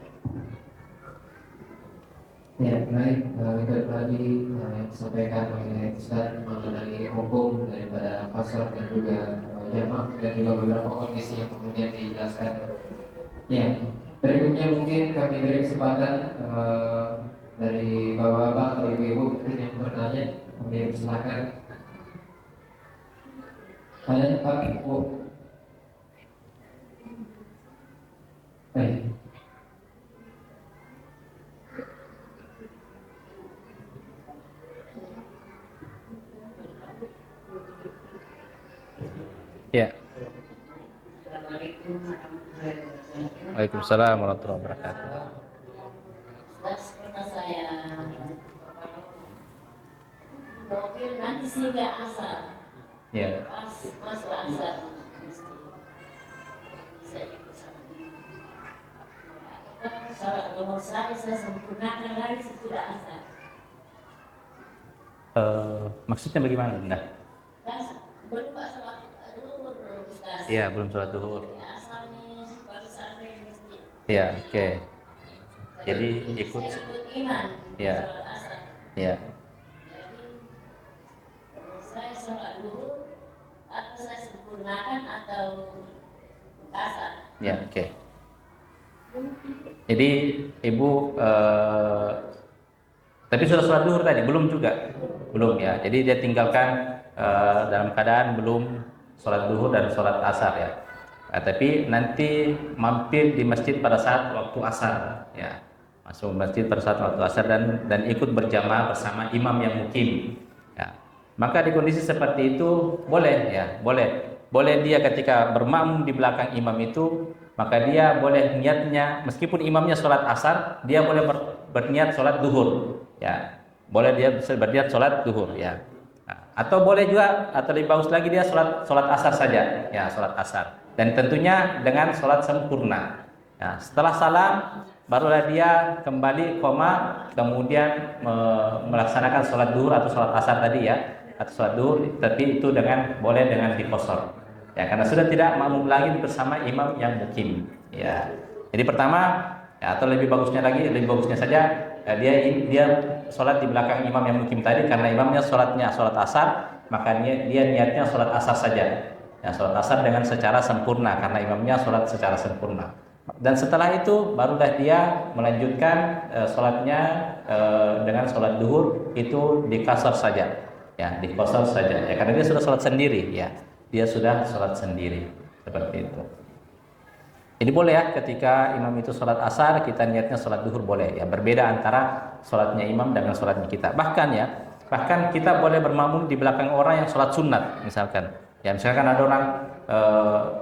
Ya, baik, itu tadi disampaikan oleh Ustaz mengenai hukum daripada qasar dan juga jamak, dan juga beberapa kondisi yang kemudian dijelaskan. Ya, berikutnya mungkin kami beri kesempatan dari bapak-bapak atau ibu-ibu mungkin yang bertanya, kami silakan. Ada Pak Ibu? Baik. Ya. Waalaikumsalam warahmatullahi wabarakatuh. Saya mobil nanti sehingga asar. Ya. Pas masuk asar. Saya ikut sama. Salat nomor saya sempurnakan lagi sesudah asar. Maksudnya bagaimana, Bunda? Belum Pak salat duhur, Ustaz. Iya, belum sholat duhur. Asalnya pada saat di masjid. Iya, oke. Jadi ikut iman. Ya. Salat asar. Ya. Jadi saya salat duhur atau saya sempurnakan atau asar. Ya, oke. Jadi Ibu tapi sudah sholat duhur tadi? Belum juga? Belum, ya. Jadi dia tinggalkan dalam keadaan belum sholat duhur dan sholat asar, ya. Tapi nanti mampir di masjid pada saat waktu asar, ya. Masuk masjid pada saat waktu asar dan ikut berjamaah bersama imam yang mukim, ya. Maka di kondisi seperti itu boleh, ya, boleh dia ketika bermakmum di belakang imam itu, maka dia boleh niatnya, meskipun imamnya sholat asar, dia boleh berniat sholat duhur, ya. Boleh dia berniat sholat duhur, ya. Atau boleh juga, atau lebih bagus lagi dia sholat asar saja, ya, sholat asar. Dan tentunya dengan sholat sempurna. Ya, setelah salam, barulah dia kembali koma, kemudian melaksanakan sholat duhur atau sholat asar tadi, ya, atau sholat duhur, tapi itu boleh dengan diqosor. Ya, karena sudah tidak makmum lagi bersama imam yang mukim, ya. Jadi pertama, ya, atau lebih bagusnya saja, ya, dia sholat di belakang imam yang mukim tadi, karena imamnya sholat asar, maka dia niatnya sholat asar saja, ya, sholat asar dengan secara sempurna, karena imamnya sholat secara sempurna. Dan setelah itu barulah dia melanjutkan sholatnya dengan sholat duhur itu dikasar saja, ya, dikasar saja, ya, karena dia sudah sholat sendiri, ya. Dia sudah sholat sendiri, seperti itu. Jadi boleh, ya, ketika imam itu sholat asar, kita niatnya sholat duhur, boleh, ya. Berbeda antara sholatnya imam dengan sholatnya kita. Bahkan kita boleh bermakmum di belakang orang yang sholat sunat, misalkan. Ya, misalkan ada orang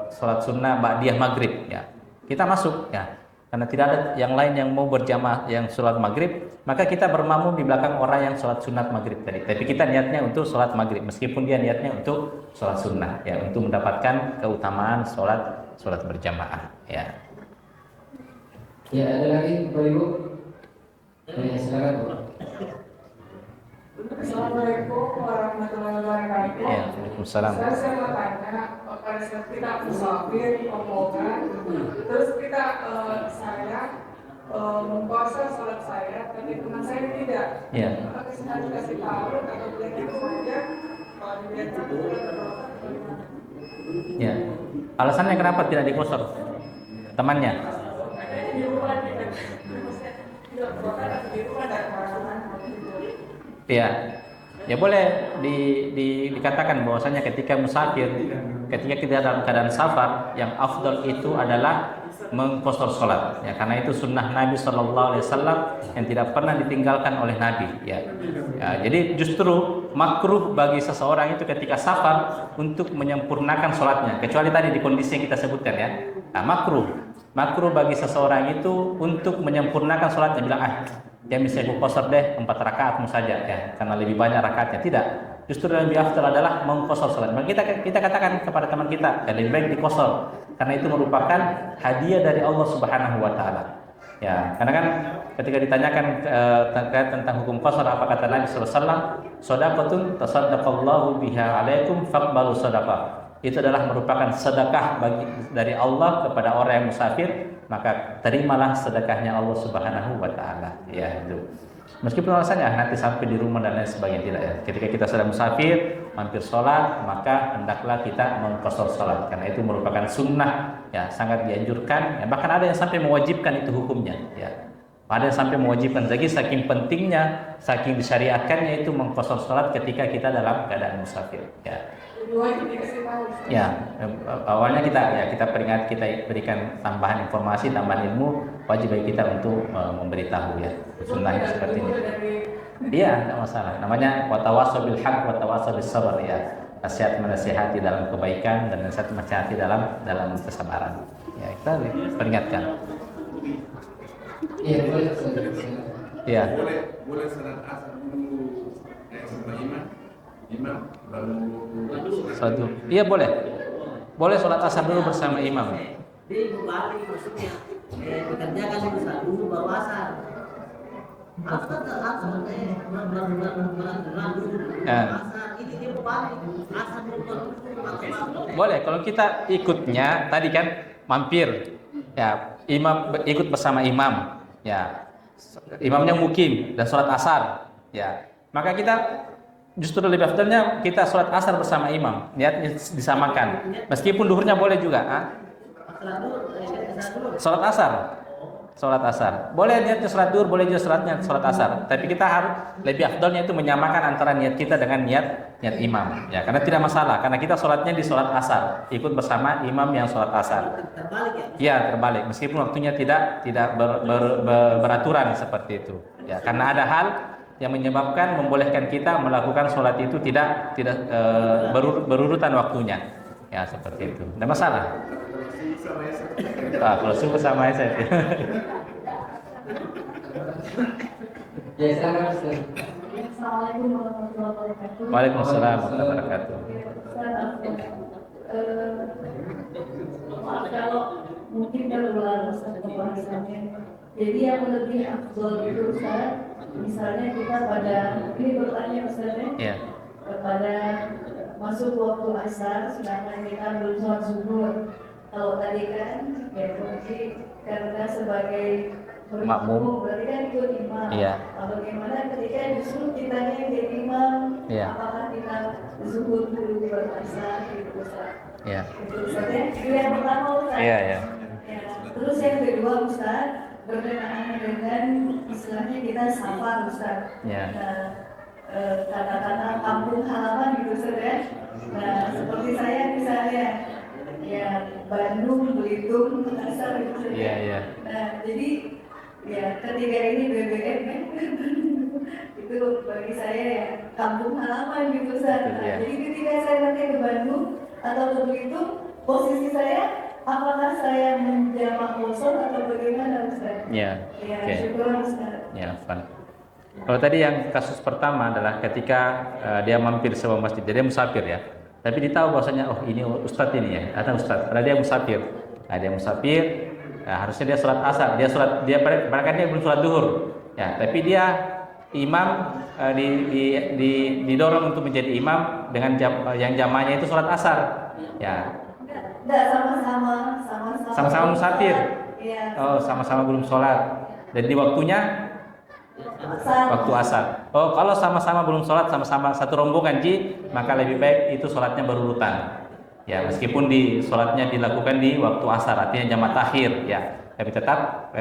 sholat sunnah ba'diyah maghrib, ya. kita masuk ya. Karena tidak ada yang lain yang mau berjamaah yang sholat maghrib, maka kita bermakmum di belakang orang yang sholat sunat maghrib tadi. Tapi kita niatnya untuk sholat maghrib, meskipun dia niatnya untuk sholat sunnah, ya, untuk mendapatkan keutamaan sholat berjamaah. Ya. Ya, ada lagi Bapak Ibu? Ya, silakan Bu. Assalamualaikum warahmatullahi wabarakatuh. Ya, Waalaikumsalam. Saya mau tanya, pada saat kita musafir, rombongan, terus kita saya mempuasa sholat saya, tapi teman saya tidak. Ya. Apakah saya harus kasih tahu atau boleh gitu saja? Dilihatkan sudah berdosa. Ya. Alasannya kenapa tidak dikosor? Temannya? Di rumah tidak berdosa atau di rumah tidak merasakan. Ya. Ya boleh dikatakan bahwasanya ketika musafir, ketika kita dalam keadaan safar, yang afdal itu adalah mengqashar salat. Ya, karena itu sunnah Nabi Shallallahu Alaihi Wasallam yang tidak pernah ditinggalkan oleh Nabi. Ya. Ya, jadi justru makruh bagi seseorang itu ketika safar untuk menyempurnakan sholatnya, kecuali tadi di kondisi yang kita sebutkan ya. Nah, makruh bagi seseorang itu untuk menyempurnakan sholatnya, bilang ya misalnya aku qashar deh 4 rakaatmu saja ya, karena lebih banyak rakaatnya. Tidak, justru yang lebih afdal adalah mengqashar salat. Maka kita katakan kepada teman kita, ya lebih baik diqashar, karena itu merupakan hadiah dari Allah Subhanahu wa taala. Ya, karena kan ketika ditanyakan terkait tentang hukum qashar, apa kata Nabi sallallahu alaihi wasallam? Shadaqatun tasaddaqallahu biha alaikum faqbalu shadaqah. Itu adalah merupakan sedekah dari Allah kepada orang yang musafir, maka terimalah sedekahnya Allah Subhanahu wa taala. Ya, itu. Meskipun alasannya nanti sampai di rumah dan lain sebagainya, tidak ya. Ketika kita sedang musafir, mampir sholat, maka hendaklah kita mengqashar sholat, karena itu merupakan sunnah, ya, sangat dianjurkan. Ya, bahkan ada yang sampai mewajibkan itu hukumnya, ya. Ada yang sampai mewajibkan, jadi saking pentingnya, saking disyariatkannya itu mengqashar sholat ketika kita dalam keadaan musafir. Ya. Ya, awalnya kita peringat, kita berikan tambahan informasi, tambahan ilmu, wajib bagi kita untuk memberitahu ya sunnahnya seperti ini. Iya, tidak masalah. Namanya watawasau bil haq watawasau bis sabr ya. Nasihat menasihati dalam kebaikan dan nasihat menasihati dalam kesabaran. Ya, kita peringatkan. Iya, boleh. Iya. Boleh salat asar dulu sama imam baru Satu. Iya boleh. Boleh sholat asar dulu bersama imam. Dia berbalik maksudnya dikerjakan itu dulu baru asar. Asar Ya. asar ini dia berbalik asar dulu. Boleh kalau kita ikutnya tadi kan mampir ya, imam ikut bersama imam ya, imamnya mukim dan sholat asar ya, maka kita justru lebih afdalnya kita sholat asar bersama imam, niatnya disamakan, meskipun duhurnya boleh juga. Sholat asar boleh niatnya sholat duhur, boleh juga sholat asar, tapi kita harus lebih afdalnya itu menyamakan antara niat kita dengan niat imam ya, karena tidak masalah, karena kita sholatnya di sholat asar ikut bersama imam yang sholat asar. Ya, terbalik, meskipun waktunya tidak beraturan seperti itu ya, karena ada hal yang menyebabkan membolehkan kita melakukan sholat itu tidak berurutan waktunya ya, seperti itu. Tidak masalah. Kalau subuh sama Esep. Ya, silakan Ustaz. Assalamualaikum warahmatullahi wabarakatuh. Waalaikumsalam warahmatullahi wabarakatuh. Kalau mungkin kalau satu pembahasannya, jadi yang lebih afdol itu Ustaz, misalnya kita pada ini bertanya Ustaznya, Ya. kepada masuk waktu asar, sedangkan kita belum sholat zuhur. Kalau tadi kan ya mungkin karena sebagai Makmum. berarti kan ikut imam. Iya. Bagaimana ketika justru kita yang jadi imam, Iya. apakah kita zuhur dulu berasar gitu Ustaz? Ya. Itu Ustaznya. Itu yang pertama Ustaz. Iya, iya. Ya. Terus yang kedua Ustaz, berkenaan dengan istilahnya kita safar Ustaz. Ya. Nah, kata-kata kampung halaman gitu Ustaz ya. Nah, seperti saya misalnya ya Bandung, Belitung, Makassar gitu Ustaz. Iya, iya. Nah, jadi ya ketiga ini BBM kan itu bagi saya ya kampung halaman gitu Ustaz. Nah, Iya. jadi ketika saya nanti ke Bandung atau ke Belitung, posisi saya apakah saya menjamak Ya. Ya, Oke. syukur Ustaz. Ya, Afwan. Kalau tadi yang kasus pertama adalah ketika dia mampir sebuah masjid, jadi dia musafir ya. Tapi ditahu bahwasanya oh ini ustadz ini ya, ada ustadz. Karena dia musafir. Nah, dia musafir, harusnya dia sholat asar, bahkan dia belum sholat duhur. Ya, tapi dia imam didorong untuk menjadi imam dengan yang jamaahnya itu sholat asar. Ya, Enggak sama-sama musafir. Iya. Oh, sama-sama belum sholat. Dan di waktunya waktu asar. Oh, kalau sama-sama belum sholat, sama-sama satu rombongan maka lebih baik itu sholatnya berurutan. Ya, meskipun sholatnya dilakukan di waktu asar, artinya jamaah takhir, ya. Tapi tetap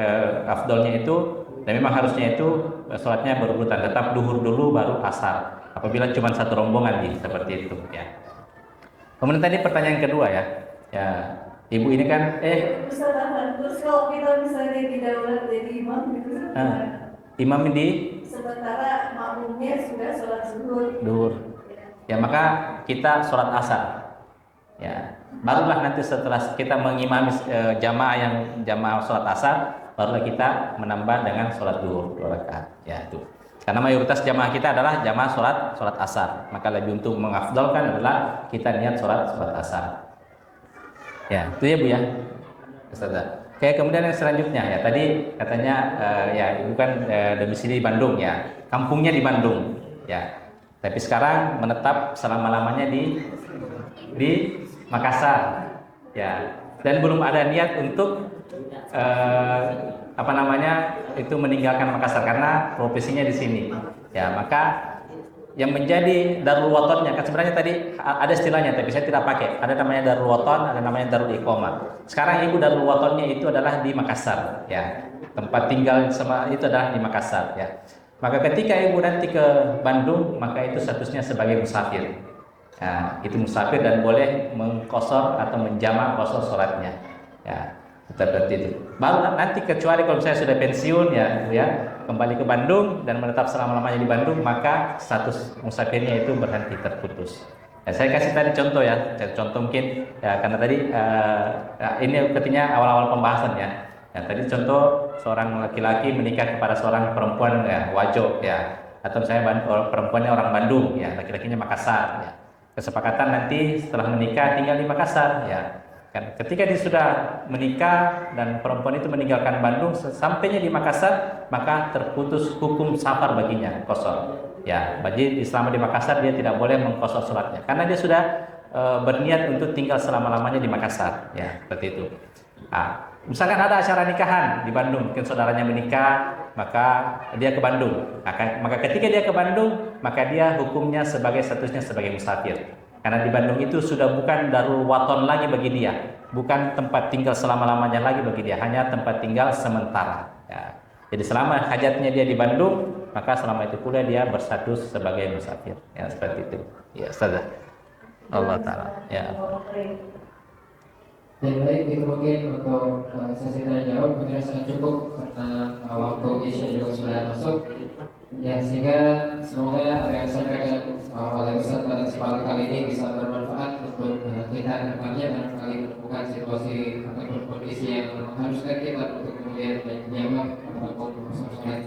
afdolnya itu, dan memang harusnya itu sholatnya berurutan. Tetap duhur dulu baru asar. Apabila cuma satu rombongan seperti itu, ya. Kemudian tadi pertanyaan kedua ya, ya. Ibu ini kan Ustaz, terus kalau kita misalnya didaulat jadi imam gitu, imam di sementara makmumnya sudah sholat duhur, ya maka kita sholat asar, ya barulah nanti setelah kita mengimami jamaah sholat asar, barulah kita menambah dengan sholat duhur 2 rakaat, ya itu. Karena mayoritas jamaah kita adalah jamaah sholat asar, maka lebih untuk mengafdalkan adalah kita niat sholat asar. Ya, itu ya Bu ya, Ustazah. Oke, kemudian yang selanjutnya ya tadi katanya ya ibu kan domisili di Bandung ya, kampungnya di Bandung ya, tapi sekarang menetap selama-lamanya di Makassar ya, dan belum ada niat untuk itu meninggalkan Makassar karena profesinya di sini ya. Maka yang menjadi darul watonnya kan sebenarnya tadi ada istilahnya tapi saya tidak pakai, ada namanya darul waton, ada namanya darul iqamah. Sekarang ibu darul watonnya itu adalah di Makassar ya, tempat tinggal itu adalah di Makassar ya. Maka ketika ibu nanti ke Bandung, maka itu statusnya sebagai musafir ya, itu musafir dan boleh mengqashar atau menjamak qashar sholatnya ya, seperti itu. Baru nanti kecuali kalau saya sudah pensiun ya kembali ke Bandung dan menetap selama-lamanya di Bandung, maka status musafirnya itu berhenti, terputus. Ya, saya kasih tadi contoh ya, contoh mungkin ya karena tadi ini ketika awal-awal pembahasan ya. Ya tadi contoh seorang laki-laki menikah kepada seorang perempuan ya wajo ya, atau misalnya perempuannya orang Bandung ya, laki-lakinya Makassar ya. Kesepakatan nanti setelah menikah tinggal di Makassar ya. Kan ketika dia sudah menikah dan perempuan itu meninggalkan Bandung, sampainya di Makassar maka terputus hukum safar baginya, qashar ya. Bagi selama di Makassar dia tidak boleh mengqashar sholatnya karena dia sudah berniat untuk tinggal selama-lamanya di Makassar ya, seperti itu. Misalkan ada acara nikahan di Bandung, mungkin saudaranya menikah, maka dia ke Bandung. Maka ketika dia ke Bandung, maka dia hukumnya statusnya sebagai musafir. Karena di Bandung itu sudah bukan darul waton lagi bagi dia, bukan tempat tinggal selama-lamanya lagi bagi dia, hanya tempat tinggal sementara. Ya. Jadi selama hajatnya dia di Bandung, maka selama itu pula dia berstatus sebagai musafir. Ya seperti itu. Ya, Ustazah. Allah Taala. Ya. Dan baik, itu mungkin untuk sesi tanya jawab mungkin sangat cukup karena waktu Isya juga sudah masuk. Ya, sehingga semoga apa yang disampaikan oleh Ustaz pada kesempatan kali ini bisa bermanfaat untuk kita kedepannya, barangkali menemukan situasi ataupun kondisi yang mengharuskan kita untuk kemudian menjamak ataupun sholat.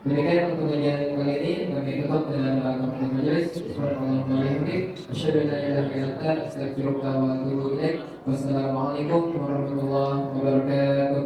Demikian untuk kajian kali ini, kami tutup dengan kafatul majelis. Subhanallah wa bihamdihi, asyhadu an la ilaha illa anta, astaghfiruka wa atubu ilaik. Wassalamualaikum warahmatullahi wabarakatuh.